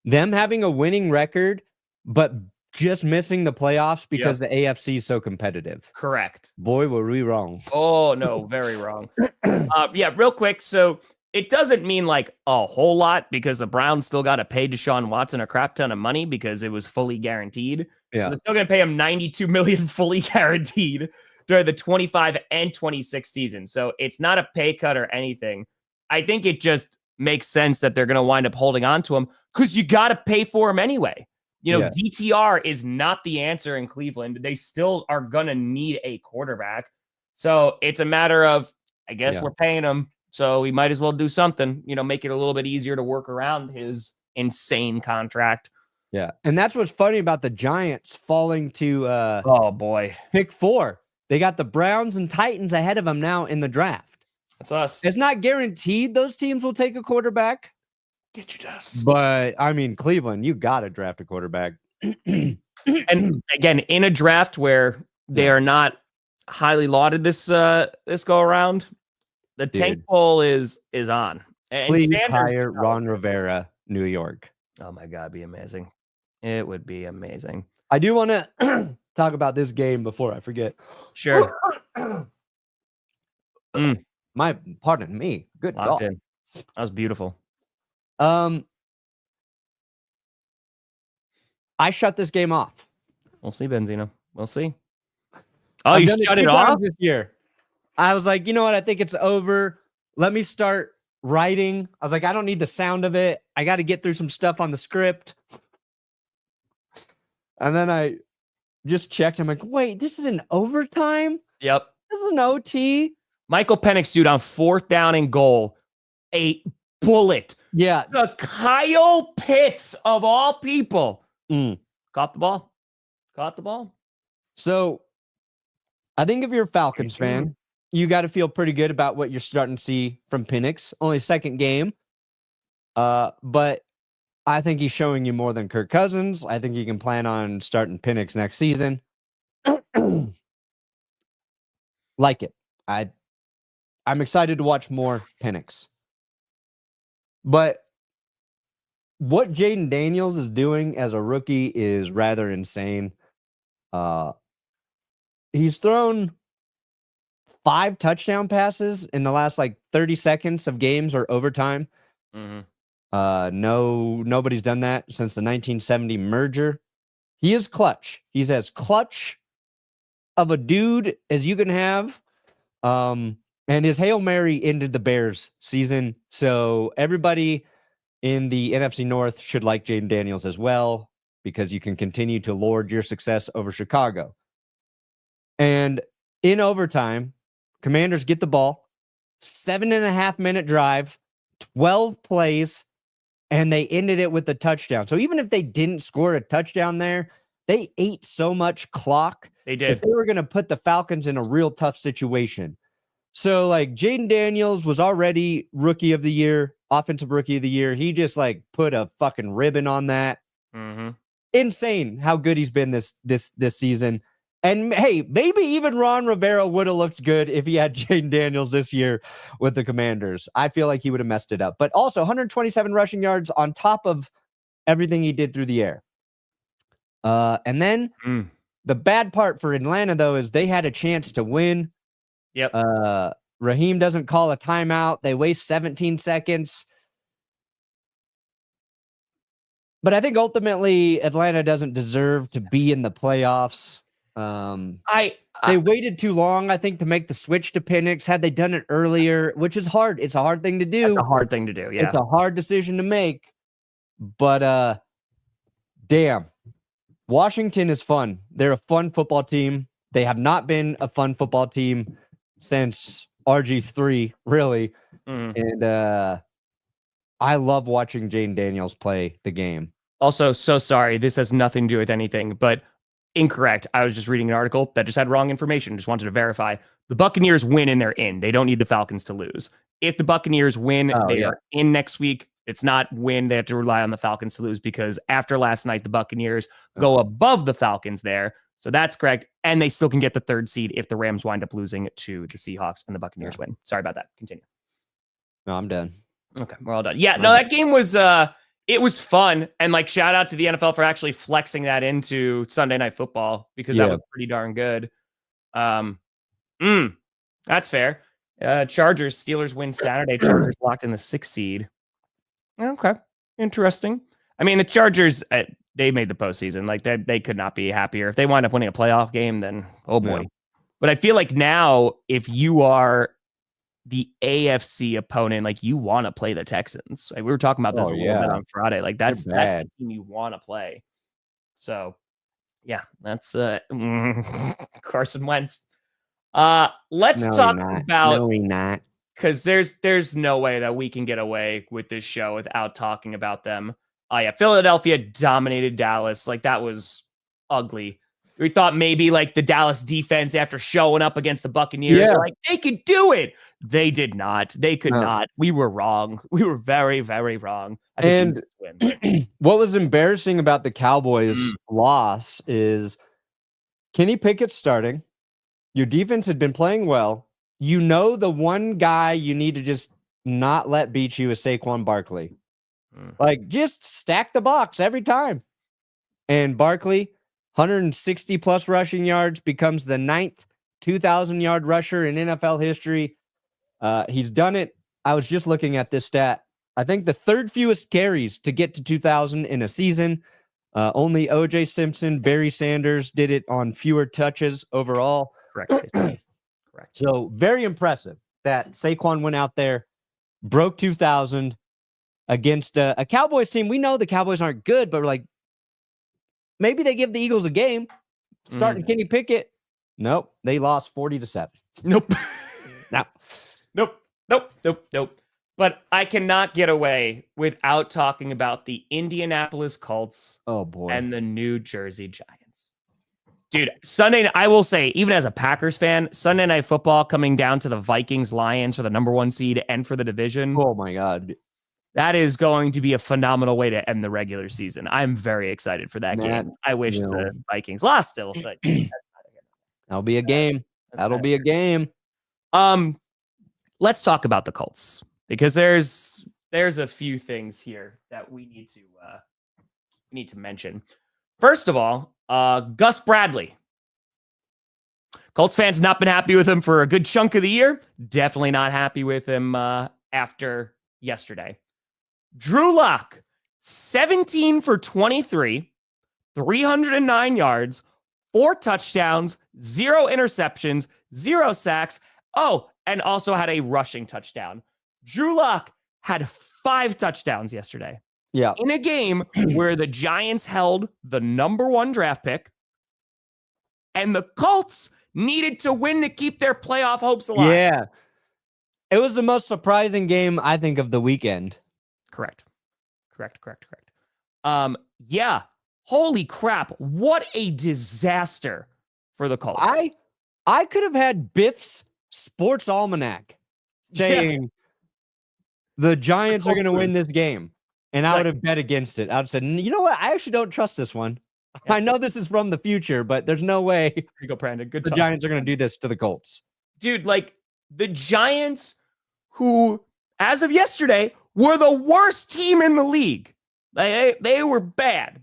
them having a winning record, but just missing the playoffs because the AFC is so competitive. Correct. Boy, were we wrong. Oh, no, very wrong. Real quick. So it doesn't mean like a whole lot because the Browns still got to pay Deshaun Watson a crap ton of money because it was fully guaranteed. Yeah. So they're still going to pay him $92 million fully guaranteed during the 25 and 26 season. So it's not a pay cut or anything. I think it just makes sense that they're going to wind up holding on to him because you got to pay for him anyway. DTR is not the answer in Cleveland. They still are going to need a quarterback. So it's a matter of, I guess we're paying him. So we might as well do something, make it a little bit easier to work around his insane contract. Yeah. And that's what's funny about the Giants falling to oh boy, pick 4. They got the Browns and Titans ahead of them now in the draft. That's us. It's not guaranteed those teams will take a quarterback. Get your dust. But I mean, Cleveland, you got to draft a quarterback. And again, in a draft where they are not highly lauded this go around, the tank poll is on. And please hire Ron Rivera, New York. Oh my God, it'd be amazing. It would be amazing. I do want to talk about this game before I forget. Sure. Pardon me. Good God. That was beautiful. I shut this game off. We'll see, Benzino. We'll see. Oh, you shut it off this year. I was like, you know what? I think it's over. Let me start writing. I was like, I don't need the sound of it. I got to get through some stuff on the script. And then I just checked. I'm like, wait, this is an overtime? Yep. This is an OT? Michael Penix, dude, on 4th down and goal. A bullet. Yeah. The Kyle Pitts of all people. Caught the ball. So I think if you're a Falcons fan, you got to feel pretty good about what you're starting to see from Penix. Only second game. But I think he's showing you more than Kirk Cousins. I think you can plan on starting Penix next season. Like it. I'm excited to watch more Penix. But what Jayden Daniels is doing as a rookie is rather insane. He's thrown 5 touchdown passes in the last 30 seconds of games or overtime. Nobody's done that since the 1970 merger. He is clutch. He's as clutch of a dude as you can have. And his Hail Mary ended the Bears season. So everybody in the NFC North should like Jayden Daniels as well, because you can continue to lord your success over Chicago. And in overtime, Commanders get the ball, 7.5-minute drive, 12 plays, and they ended it with a touchdown. So even if they didn't score a touchdown there, they ate so much clock. They did. They were going to put the Falcons in a real tough situation. So Jayden Daniels was already rookie of the year, offensive rookie of the year. He just put a fucking ribbon on that. Insane how good he's been this season. And hey, maybe even Ron Rivera would have looked good if he had Jayden Daniels this year with the Commanders. I feel like he would have messed it up. But also 127 rushing yards on top of everything he did through the air. And then The bad part for Atlanta, though, is they had a chance to win. Yep. Raheem doesn't call a timeout. They waste 17 seconds. But I think ultimately Atlanta doesn't deserve to be in the playoffs. They waited too long, I think, to make the switch to Penix. Had they done it earlier, which is hard. It's a hard thing to do. It's a hard thing to do, yeah. It's a hard decision to make. But damn. Washington is fun. They're a fun football team. They have not been a fun football team since RG3, really. And I love watching Jayden Daniels play the game. Also, so sorry. This has nothing to do with anything, but incorrect. I was just reading an article that just had wrong information. Just wanted to verify. The Buccaneers win and they're in. They don't need the Falcons to lose. If the Buccaneers win, they are in next week. It's not win. They have to rely on the Falcons to lose because after last night, the Buccaneers go above the Falcons there. So that's correct. And they still can get the 3rd seed if the Rams wind up losing to the Seahawks and the Buccaneers win. Sorry about that. Continue. No, I'm done. Okay, we're all done. Yeah, no, that game was it was fun. And like shout out to the NFL for actually flexing that into Sunday Night Football because that was pretty darn good. That's fair. Chargers, Steelers win Saturday. Chargers locked in the 6th seed. Okay, interesting. I mean, the Chargers, they made the postseason. Like they could not be happier. If they wind up winning a playoff game, then oh boy. Yeah. But I feel like now, if you are the AFC opponent, like you want to play the Texans. Like we were talking about this a little bit on Friday. Like that's the team you want to play. So yeah, that's Carson Wentz. Let's talk about because there's no way that we can get away with this show without talking about them. Philadelphia dominated Dallas. Like that was ugly. We thought maybe like the Dallas defense after showing up against the Buccaneers, like they could do it. They did not. They could not. We were wrong. We were very, very wrong. And what was embarrassing about the Cowboys loss is Kenny Pickett's starting. Your defense had been playing well. You know the one guy you need to just not let beat you is Saquon Barkley. Like, just stack the box every time. And Barkley, 160-plus rushing yards, becomes the 9th 2,000-yard rusher in NFL history. He's done it. I was just looking at this stat. I think the 3rd fewest carries to get to 2,000 in a season. Only O.J. Simpson, Barry Sanders did it on fewer touches overall. Correct. So very impressive that Saquon went out there, broke 2,000 against a Cowboys team. We know the Cowboys aren't good, but we're like, maybe they give the Eagles a game. Starting Kenny Pickett. Nope. They lost 40-7. Nope. Nope. But I cannot get away without talking about the Indianapolis Colts and the New Jersey Giants. Dude, Sunday, I will say, even as a Packers fan, Sunday Night Football coming down to the Vikings, Lions for the number 1 seed and for the division. Oh, my God. That is going to be a phenomenal way to end the regular season. I'm very excited for that game. I wish the Vikings lost still. But that'll be a game. That'll be a game. Let's talk about the Colts because there's a few things here that we need to mention. First of all, Gus Bradley. Colts fans not been happy with him for a good chunk of the year. Definitely not happy with him after yesterday. Drew Lock, 17 for 23, 309 yards, 4 touchdowns, 0 interceptions, 0 sacks. Oh, and also had a rushing touchdown. Drew Lock had 5 touchdowns yesterday. Yeah. In a game where the Giants held the number 1 draft pick and the Colts needed to win to keep their playoff hopes alive. Yeah. It was the most surprising game, I think, of the weekend. Correct. Yeah. Holy crap. What a disaster for the Colts. I could have had Biff's Sports Almanac saying the Giants are going to win this game. And I would have bet against it. I would have said, you know what? I actually don't trust this one. Yeah. I know this is from the future, but there's no way Here you go, Brandon. Good the Giants are going to do this to the Colts. Dude, like the Giants, who, as of yesterday, were the worst team in the league. They were bad.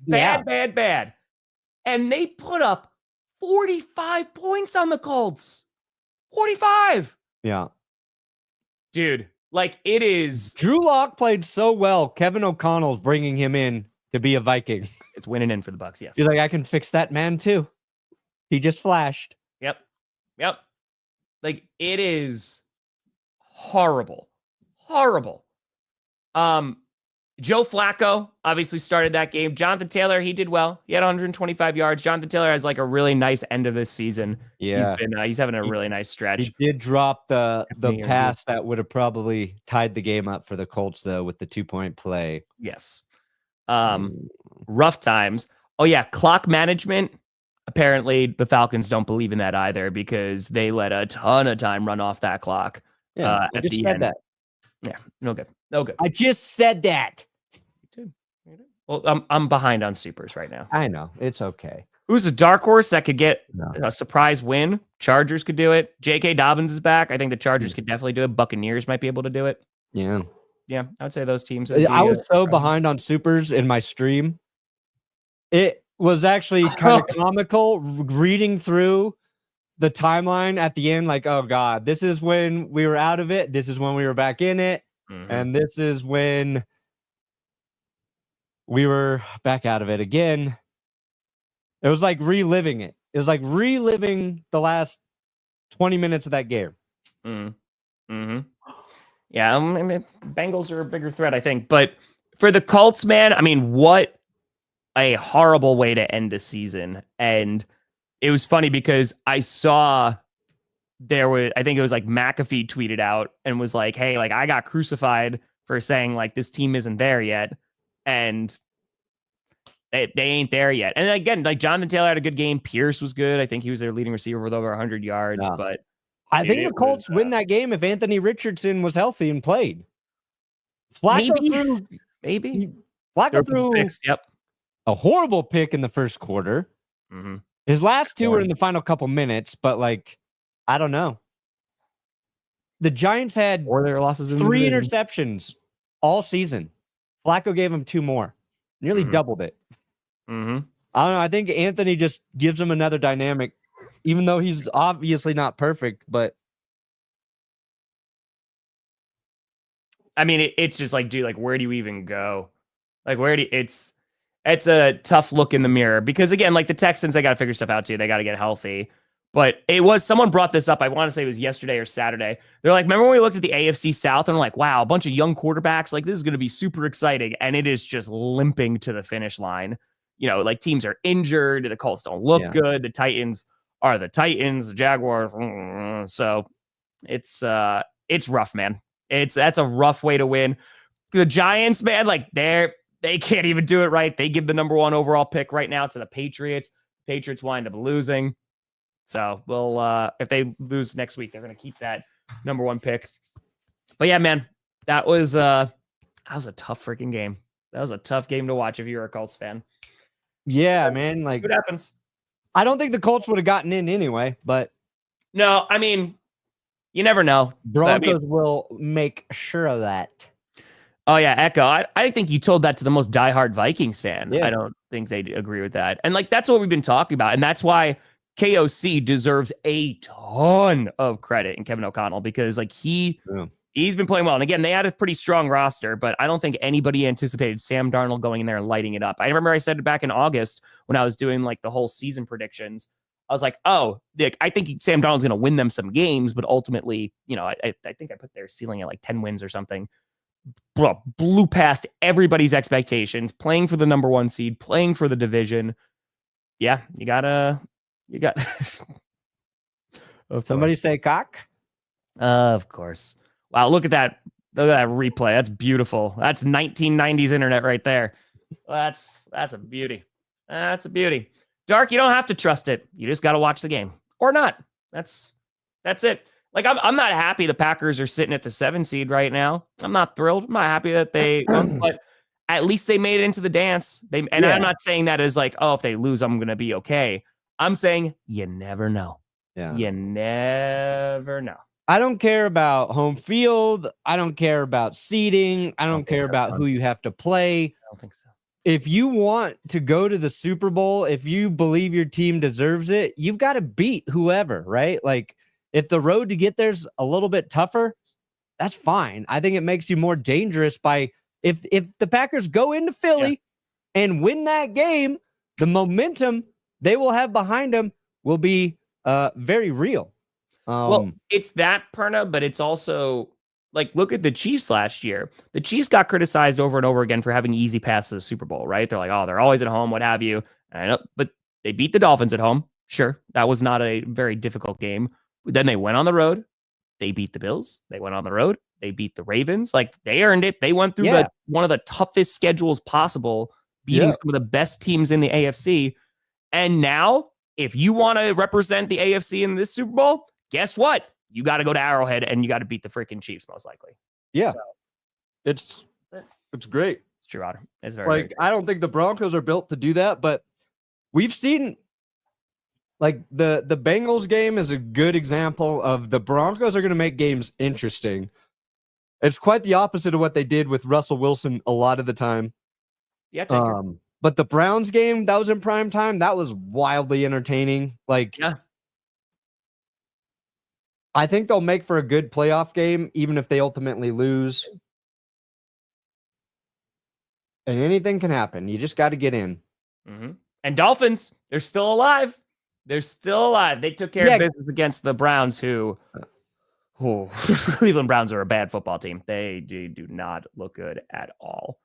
And they put up 45 points on the Colts. 45. Yeah. Dude, like it is. Drew Lock played so well. Kevin O'Connell's bringing him in to be a Viking. It's winning in for the Bucs, yes. He's like, I can fix that man too. He just flashed. Yep. Like it is horrible. Joe Flacco obviously started that game. Jonathan Taylor, he did well. He had 125 yards. Jonathan Taylor has like a really nice end of this season. Yeah. He's having a really nice stretch. He did drop the pass that would have probably tied the game up for the Colts, though, with the 2-point play. Yes. Rough times. Oh, yeah. Clock management. Apparently, the Falcons don't believe in that either because they let a ton of time run off that clock. Yeah, I just said that. Yeah, no good. I just said that. Well, I'm behind on supers right now. I know. It's okay. Who's a dark horse that could get a surprise win? Chargers could do it. J.K. Dobbins is back. I think the Chargers could definitely do it. Buccaneers might be able to do it. Yeah. Yeah, I would say those teams. I was so behind on supers in my stream. It was actually kind of comical reading through the timeline at the end. Like, oh, God, this is when we were out of it. This is when we were back in it. Mm-hmm. And this is when we were back out of it again. It was like reliving it. It was like reliving the last 20 minutes of that game. Mm-hmm. Yeah, I mean, Bengals are a bigger threat, I think. But for the Colts, man, I mean, what a horrible way to end a season. And it was funny because I saw I think it was like McAfee tweeted out and was like, hey, like I got crucified for saying like this team isn't there yet. And they ain't there yet. And again, like Jonathan Taylor had a good game. Pierce was good. I think he was their leading receiver with over 100 yards. Yeah. But I think the Colts win that game if Anthony Richardson was healthy and played. Flacco threw picks, a horrible pick in the first quarter. Mm-hmm. His last two were in the final couple minutes, but like, I don't know. The Giants had their losses in 3 interceptions all season. Flacco gave him 2 more, nearly doubled it. Mm-hmm. I don't know. I think Anthony just gives him another dynamic, even though he's obviously not perfect. But I mean, it's just like, dude, like, where do you even go? Like, it's a tough look in the mirror because again, like the Texans, they got to figure stuff out too. They got to get healthy. But someone brought this up. I want to say it was yesterday or Saturday. They're like, remember when we looked at the AFC South and we're like, wow, a bunch of young quarterbacks. Like, this is going to be super exciting. And it is just limping to the finish line. You know, like teams are injured. The Colts don't look good. The Titans are the Titans, the Jaguars. So it's rough, man. That's a rough way to win. The Giants, man, like they can't even do it right. They give the number 1 overall pick right now to the Patriots. Patriots wind up losing. So we'll if they lose next week, they're gonna keep that number 1 pick. But yeah, man, that was a tough freaking game. That was a tough game to watch if you're a Colts fan. Yeah, man. Like, what happens? I don't think the Colts would have gotten in anyway, but no, I mean, you never know. Broncos will make sure of that. Oh yeah, Echo. I think you told that to the most diehard Vikings fan. Yeah. I don't think they agree with that. And like that's what we've been talking about, and that's why KOC deserves a ton of credit in Kevin O'Connell because like he's been playing well. And again, they had a pretty strong roster, but I don't think anybody anticipated Sam Darnold going in there and lighting it up. I remember I said it back in August when I was doing like the whole season predictions. I was like, oh, I think Sam Darnold's going to win them some games, but ultimately, you know, I think I put their ceiling at like 10 wins or something. Blew past everybody's expectations, playing for the number 1 seed, playing for the division. Yeah, you got somebody say cock. Of course. Wow, look at that replay. That's beautiful. That's 1990s internet right there. That's a beauty. That's a beauty. Dark, you don't have to trust it. You just got to watch the game or not. That's it. Like I'm not happy the Packers are sitting at the 7 seed right now. I'm not thrilled. I'm not happy that they but at least they made it into the dance. I'm not saying that as like, oh, if they lose, I'm going to be okay. I'm saying you never know. Yeah. You never know. I don't care about home field. I don't care about seeding. I don't care about who you have to play. I don't think so. if you want to go to the Super Bowl, if you believe your team deserves it, you've got to beat whoever, right? Like, if the road to get there's a little bit tougher, that's fine. I think it makes you more dangerous by if the Packers go into Philly and win that game, the momentum they will have behind them will be very real. Well, it's that, Perna, but it's also like, look at the Chiefs last year. The Chiefs got criticized over and over again for having easy paths to the Super Bowl, right? They're like, oh, they're always at home, what have you. But they beat the Dolphins at home. Sure, that was not a very difficult game. But then they went on the road. They beat the Bills. They went on the road. They beat the Ravens. Like, they earned it. They went through one of the toughest schedules possible, beating some of the best teams in the AFC. And now, if you want to represent the AFC in this Super Bowl, guess what? You got to go to Arrowhead and you got to beat the freaking Chiefs, most likely. Yeah. So, it's great. It's true, Otter. It's very, like, I don't think the Broncos are built to do that, but we've seen, like, the Bengals game is a good example of the Broncos are going to make games interesting. It's quite the opposite of what they did with Russell Wilson a lot of the time. Yeah, but the Browns game that was in prime time, that was wildly entertaining. Like, I think they'll make for a good playoff game, even if they ultimately lose. And anything can happen. You just got to get in. Mm-hmm. And Dolphins, they're still alive. They're still alive. They took care of business against the Browns, who Cleveland Browns are a bad football team. They do not look good at all.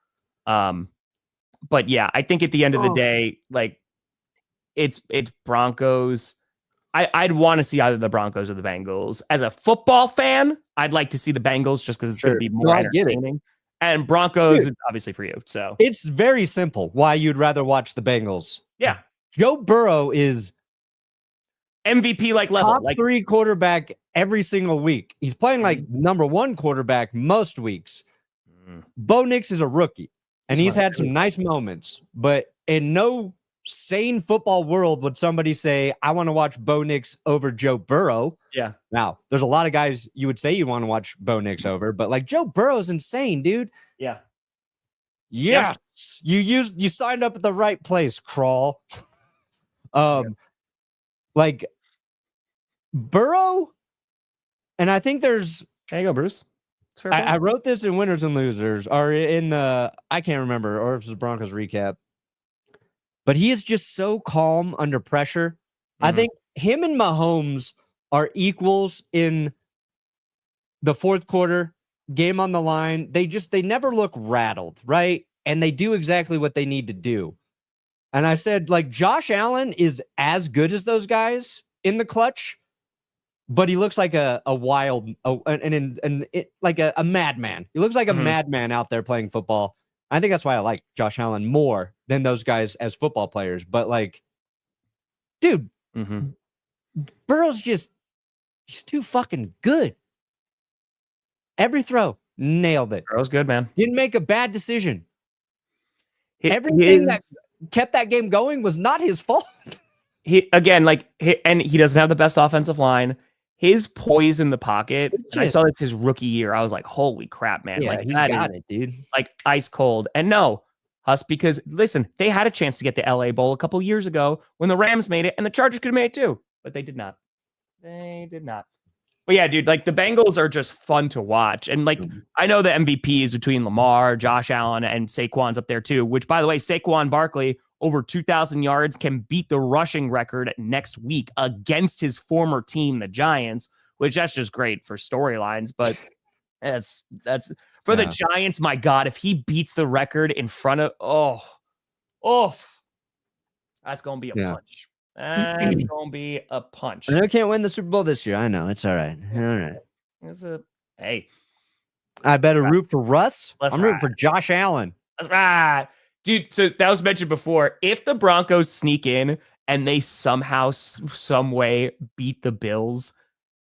But yeah, I think at the end of the day, like, it's Broncos. I'd want to see either the Broncos or the Bengals. As a football fan, I'd like to see the Bengals just because it's going to be more entertaining. And Broncos, obviously, for you. So it's very simple why you'd rather watch the Bengals. Yeah. Joe Burrow is MVP like level. Top 3 quarterback every single week. He's playing like number 1 quarterback most weeks. Bo Nix is a rookie, and he's had some nice moments. But in no sane football world would somebody say, I want to watch Bo Nix over Joe Burrow. Yeah. Now, there's a lot of guys you would say you want to watch Bo Nix over, but like Joe Burrow's insane, dude. Yeah. Yes. You signed up at the right place, Crawl. Like Burrow, and I think there's there you go, Bruce. I wrote this in Winners and Losers, or in the I can't remember, or if it's Broncos recap. But he is just so calm under pressure. I think him and Mahomes are equals in the fourth quarter, game on the line. They never look rattled, right? And they do exactly what they need to do. And I said, like, Josh Allen is as good as those guys in the clutch, but he looks like a wild, like a madman. He looks like a madman out there playing football. I think that's why I like Josh Allen more than those guys as football players. But like, dude, Burrow's he's too fucking good. Every throw, nailed it. Burrow's good, man. Didn't make a bad decision. Everything that kept that game going was not his fault. And he doesn't have the best offensive line. His poise in the pocket. And I saw this his rookie year. I was like, holy crap, man. Yeah, like, he's got it, dude. Like, ice cold. And no, Huss, because listen, they had a chance to get the LA Bowl a couple years ago when the Rams made it, and the Chargers could have made it too, but they did not. They did not. But yeah, dude, like, the Bengals are just fun to watch. And like, I know the MVP is between Lamar, Josh Allen, and Saquon's up there too, which, by the way, Saquon Barkley, over 2,000 yards, can beat the rushing record next week against his former team, the Giants, which that's just great for storylines. But that's for the Giants. My God, if he beats the record in front of, that's going to be a punch. That's going to be a punch. I can't win the Super Bowl this year. I know. It's all right. All right. Hey. I better root for Russ. I'm rooting for Josh Allen. That's right. Dude, so that was mentioned before. If the Broncos sneak in and they somehow, some way beat the Bills,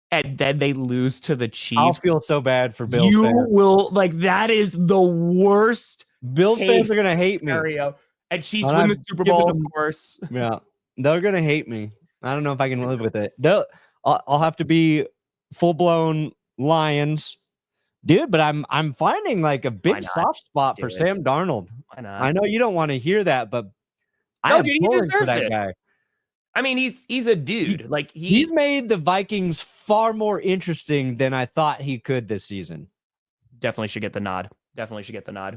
and then they lose to the Chiefs, I'll feel so bad for Bills you fans. Will, like, that is the worst. Bills fans are going to hate me. Scenario. And Chiefs win the Super Bowl, of course. Yeah, they're going to hate me. I don't know if I can live with it. I'll have to be full-blown Lions. Dude, but I'm finding like a big soft spot for Sam Darnold. Why not? I know you don't want to hear that, but no, dude, he deserves for that it. guy. I mean, he's a dude. He's made the Vikings far more interesting than I thought he could this season. Definitely should get the nod.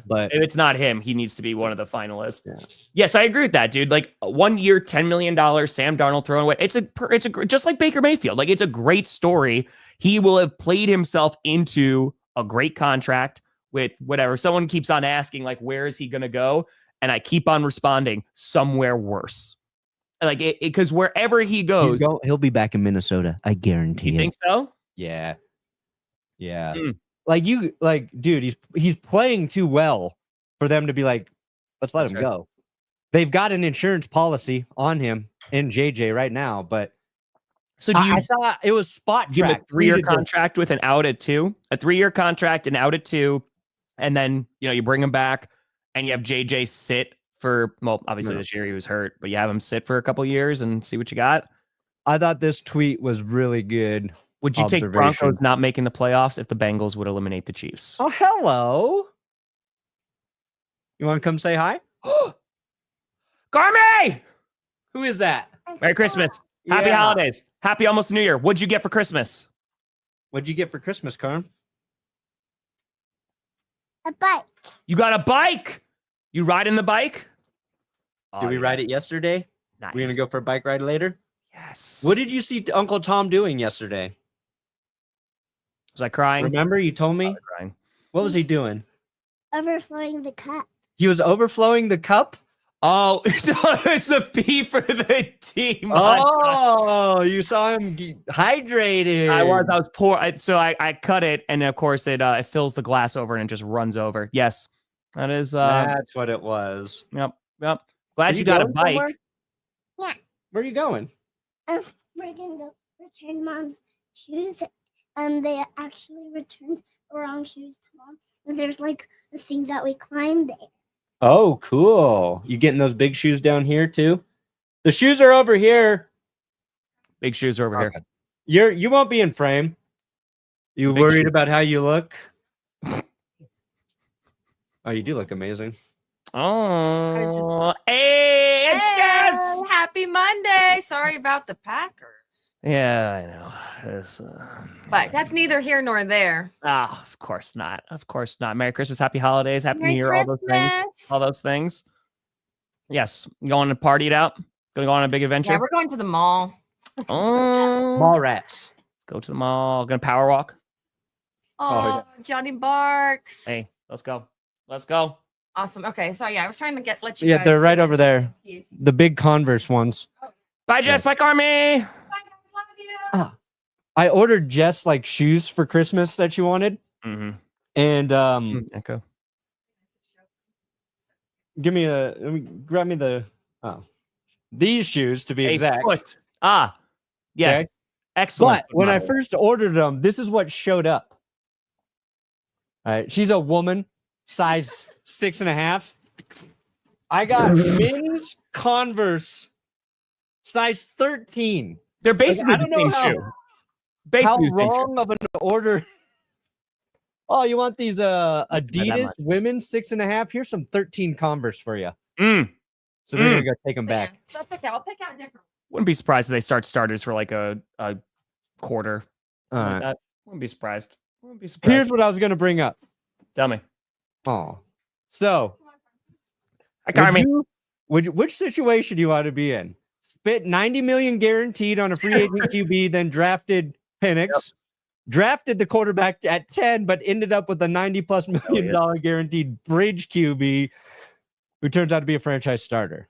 But if it's not him, he needs to be one of the finalists. Yeah. Yes, I agree with that, dude. Like 1 year, $10 million, Sam Darnold throwing away. It's a just like Baker Mayfield. Like it's a great story. He will have played himself into a great contract with whatever. Someone keeps on asking, like, where is he going to go? And I keep on responding, somewhere worse. Like because wherever he goes, he'll be back in Minnesota. I guarantee it. You think so? Yeah. Dude, he's playing too well for them to be like, let's let him go. They've got an insurance policy on him and JJ right now, but so I saw it was spot track. A 3-year contract with an out at 2, a 3-year contract and out at 2, and then you bring him back and you have JJ sit for obviously this year he was hurt, but you have him sit for a couple years and see what you got. I thought this tweet was really good. Would you take Broncos not making the playoffs if the Bengals would eliminate the Chiefs? Oh, hello. You want to come say hi? Garmy! Who is that? Merry Christmas. Happy holidays. Happy almost New Year. What'd you get for Christmas? What'd you get for Christmas, Carm? A bike. You got a bike? You riding the bike? Did we ride it yesterday? Nice. We're going to go for a bike ride later? Yes. What did you see Uncle Tom doing yesterday? Was I crying? Remember you told me? Crying. What was he doing? Overflowing the cup. He was overflowing the cup? Oh, it's the P for the team. Oh, you saw him hydrated. I was poor. I cut it, and of course it fills the glass over and it just runs over. Yes, that is. That's what it was. Yep. Glad you got a bike. Somewhere? Yeah. Where are you going? We're gonna go return Mom's shoes. They actually returned the wrong shoes to Mom. And there's like a thing that we climbed there. Oh, cool. You getting those big shoes down here too? The shoes are over here. Big shoes are over here. You won't be in frame. You big worried about how you look? Oh, you do look amazing. Oh, hey, it's Jess! Happy Monday. Sorry about the Packers. Yeah, I know. But that's neither here nor there. Of course not. Of course not. Merry Christmas, Happy Holidays, Happy Merry New Year, Christmas. all those things. Yes, going to party it out. Going to go on a big adventure. Yeah, we're going to the mall. Oh, Mall rats. Let's go to the mall. Going to power walk. Oh, Johnny Barks. Hey, let's go. Let's go. Awesome. Okay, so yeah, I was trying to let you. Yeah, guys they're right over there. The big Converse ones. Bye, Jess. Bye, Carmi. Bye, guys. Love you. I ordered Jess like shoes for Christmas that she wanted. Mm-hmm. And Echo. grab me these shoes to be exact. Foot. Yes. Okay. Excellent. But when I first ordered them, this is what showed up. All right, she's a woman, size 6.5. I got men's Converse, size 13. They're basically the same shoe. Basically how wrong of an order. Oh, you want these Adidas women 6.5? Here's some 13 Converse for you. So they're gonna go take them back. So I'll pick out different. Wouldn't be surprised if they start starters for like a quarter. Like that. Wouldn't be surprised. Here's what I was gonna bring up. Tell me. Oh, so which situation do you want to be in? Spit $90 million guaranteed on a free agent QB, then drafted Penix, drafted the quarterback at 10, but ended up with a $90+ million guaranteed bridge QB, who turns out to be a franchise starter.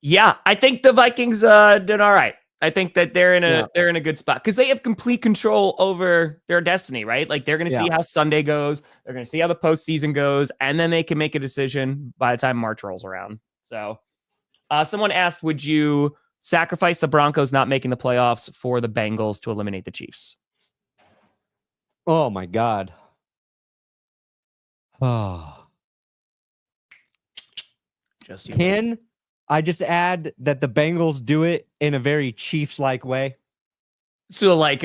Yeah, I think the Vikings did all right. I think that they're in a good spot because they have complete control over their destiny, right? Like they're going to see how Sunday goes, they're going to see how the postseason goes, and then they can make a decision by the time March rolls around. So, someone asked, would you sacrifice the Broncos not making the playoffs for the Bengals to eliminate the Chiefs? Oh my God. Oh. Can I just add that the Bengals do it in a very Chiefs-like way? So like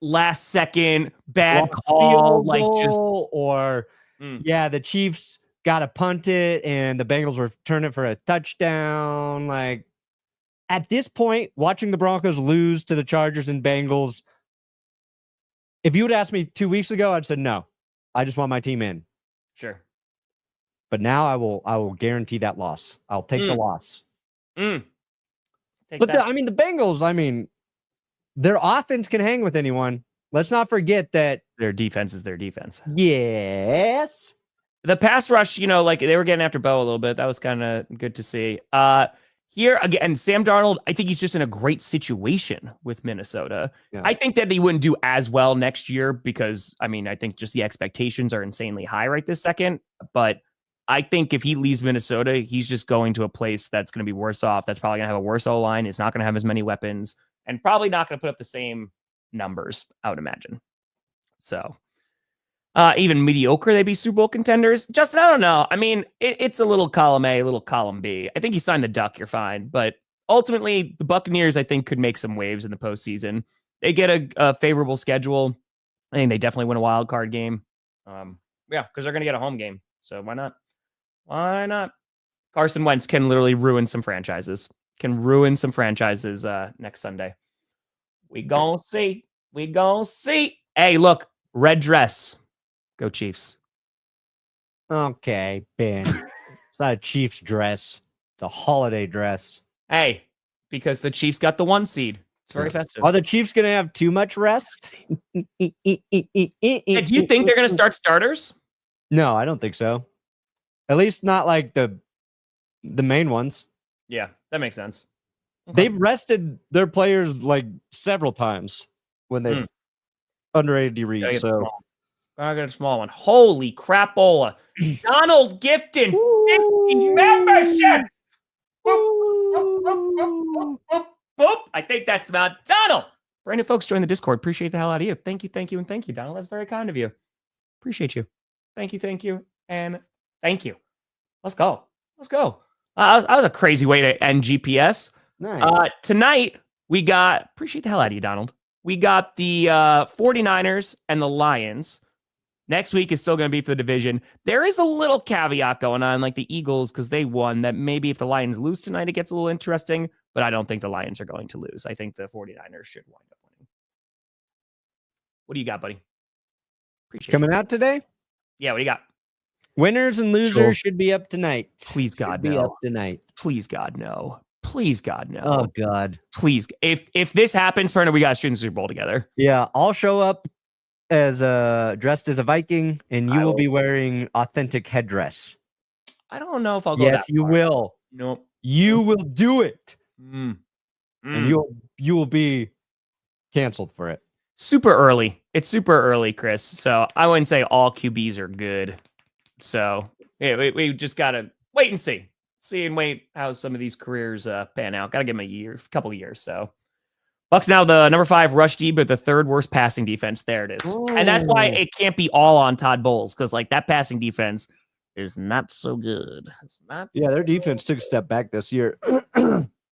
last second bad call, like just or the Chiefs got to punt it and the Bengals return it for a touchdown. Like at this point, watching the Broncos lose to the Chargers and Bengals, if you would ask me 2 weeks ago, I'd said no. I just want my team in. Sure. But now I will guarantee that loss. I'll take the loss. But the Bengals, their offense can hang with anyone. Let's not forget that their defense is their defense. Yes. The pass rush, like they were getting after Bo a little bit. That was kind of good to see. Here again, Sam Darnold, I think he's just in a great situation with Minnesota. Yeah. I think that he wouldn't do as well next year because, I think just the expectations are insanely high right this second. But I think if he leaves Minnesota, he's just going to a place that's going to be worse off. That's probably going to have a worse O-line. It's not going to have as many weapons and probably not going to put up the same numbers, I would imagine. So even mediocre, they'd be Super Bowl contenders. Justin, I don't know. It's a little column A, a little column B. I think you signed the duck, you're fine. But ultimately, the Buccaneers, I think, could make some waves in the postseason. They get a favorable schedule. I think they definitely win a wild card game. Because they're going to get a home game. So why not? Why not? Carson Wentz can literally ruin some franchises. Next Sunday. We gonna see. Hey, look, red dress. Go Chiefs. Okay, Ben. It's not a Chiefs dress. It's a holiday dress. Hey, because the Chiefs got the 1 seed. It's very festive. Are the Chiefs going to have too much rest? Do you think they're going to start starters? No, I don't think so. At least not like the main ones. Yeah, that makes sense. Okay. They've rested their players like several times when they've under Andy Reid. So I got a small one. Holy crapola. Donald Gifton, 50 memberships. Boop. I think that's about Donald. Brandon folks, join the Discord. Appreciate the hell out of you. Thank you, Donald. That's very kind of you. Appreciate you. Thank you, and thank you. Let's go. That was a crazy way to end GPS. Nice. Tonight, we got, appreciate the hell out of you, Donald. We got the 49ers and the Lions. Next week is still going to be for the division. There is a little caveat going on, like the Eagles, because they won, that maybe if the Lions lose tonight, it gets a little interesting, but I don't think the Lions are going to lose. I think the 49ers should wind up winning. What do you got, buddy? Appreciate Coming out today? Yeah, what do you got? Winners and losers should be up tonight. Please, God, no. Be up tonight. Please, God, no. Please, God, no. Oh, God. Please. If this happens, Perna, we got to stream the Super Bowl together. Yeah, I'll show up as dressed as a Viking, and you will be wearing authentic headdress. I don't know if I'll go. Yes, you will. Nope. You will do it, and you will be canceled for it. Super early. It's super early, Chris. So I wouldn't say all QBs are good. So yeah, we just gotta wait and see and wait how some of these careers pan out. Gotta give them a couple of years. So. Bucks now the number 5 rush D, but the 3rd worst passing defense. There it is. Ooh. And that's why it can't be all on Todd Bowles, because like that passing defense is not so good. Their defense took a step back this year.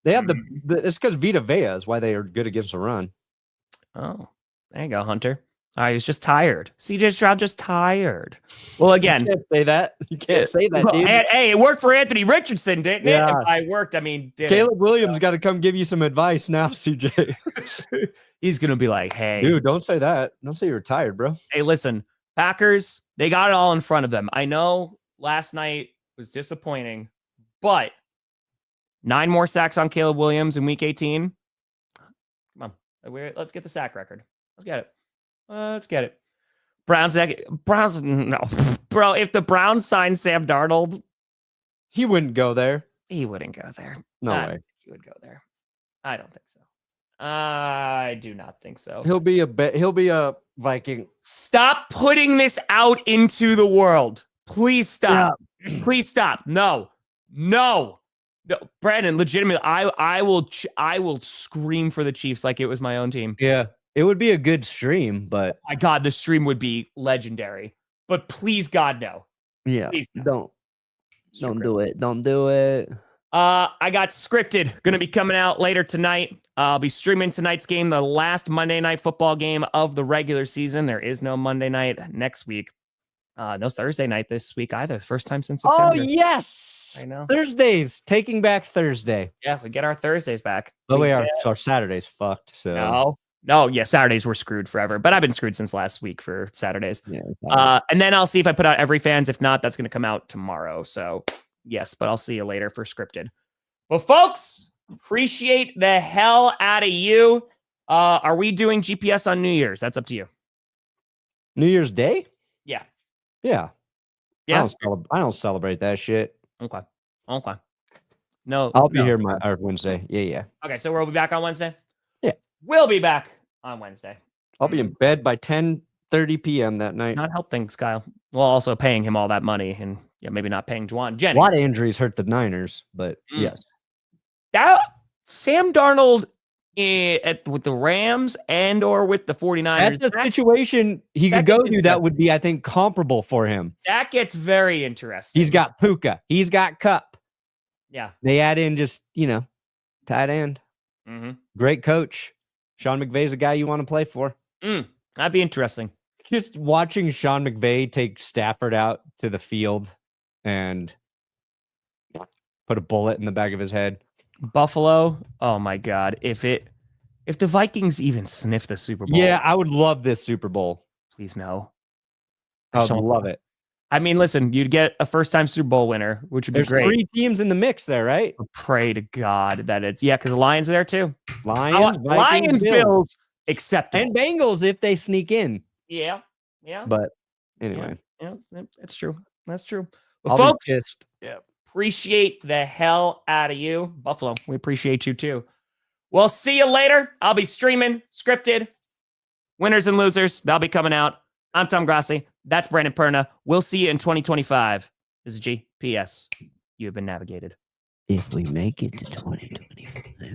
They have it's because Vita Vea is why they are good against the run. Oh, there you go, Hunter. He was just tired. CJ Stroud just tired. Well, again, you can't say that. You can't say that, dude. Hey, it worked for Anthony Richardson, didn't it? If I worked, Caleb Williams got to come give you some advice now, CJ. He's going to be like, hey. Dude, don't say that. Don't say you're tired, bro. Hey, listen, Packers, they got it all in front of them. I know last night was disappointing, but 9 more sacks on Caleb Williams in week 18. Come on. Let's get the sack record. Let's get it. Browns, no. Bro, if the Browns signed Sam Darnold, he wouldn't go there. He wouldn't go there. No way. He would go there. I don't think so. I do not think so. He'll be a Viking. Stop putting this out into the world. Please stop. Yeah. Please stop. No. Brandon, legitimately, I will scream for the Chiefs like it was my own team. Yeah. It would be a good stream, but my God, the stream would be legendary. But please, God, no. Yeah, please, no. Don't do it. Don't do it. I got scripted. Going to be coming out later tonight. I'll be streaming tonight's game, the last Monday Night Football game of the regular season. There is no Monday night next week. No Thursday night this week either. First time since September. Oh, yes. I know. Thursdays. Taking back Thursday. Yeah, if we get our Thursdays back. Oh, we are. Our Saturday's fucked. So No, Saturdays were screwed forever. But I've been screwed since last week for Saturdays. Yeah, and then I'll see if I put out every fans. If not, that's going to come out tomorrow. So yes, but I'll see you later for scripted. Well, folks, appreciate the hell out of you. Are we doing GPS on New Year's? That's up to you. New Year's Day? Yeah. Yeah. Yeah. I don't celebrate that shit. Okay. No, I'll be here Wednesday. Yeah. Okay, so we'll be back on Wednesday? Yeah. We'll be back on Wednesday. I'll be in bed by 10:30 p.m. that night. Not help things, Kyle. Well, also paying him all that money and maybe not paying Juwan. A Jenny. lot of injuries hurt the Niners, but yes. That Sam Darnold with the Rams and or with the 49ers. That's a situation he could go to that would be, I think, comparable for him. That gets very interesting. He's got Puka. He's got Cup. Yeah. They add in just, tight end. Mm-hmm. Great coach. Sean McVay's a guy you want to play for. That'd be interesting. Just watching Sean McVay take Stafford out to the field and put a bullet in the back of his head. Buffalo. Oh my God. If the Vikings even sniff the Super Bowl. Yeah, I would love this Super Bowl. Please no. I would love it. I mean, listen, you'd get a first-time Super Bowl winner, which would be great. There's 3 teams in the mix there, right? Pray to God that it's because the Lions are there too. Lions, Vikings, Bills, acceptable. And Bengals if they sneak in. Yeah. But anyway, yeah, that's true. That's true. Well, I'll folks, be pissed. Yeah. Appreciate the hell out of you, Buffalo. We appreciate you too. We'll see you later. I'll be streaming scripted winners and losers. That'll be coming out. I'm Tom Grossi. That's Brandon Perna. We'll see you in 2025. This is GPS. You have been navigated. If we make it to 2025.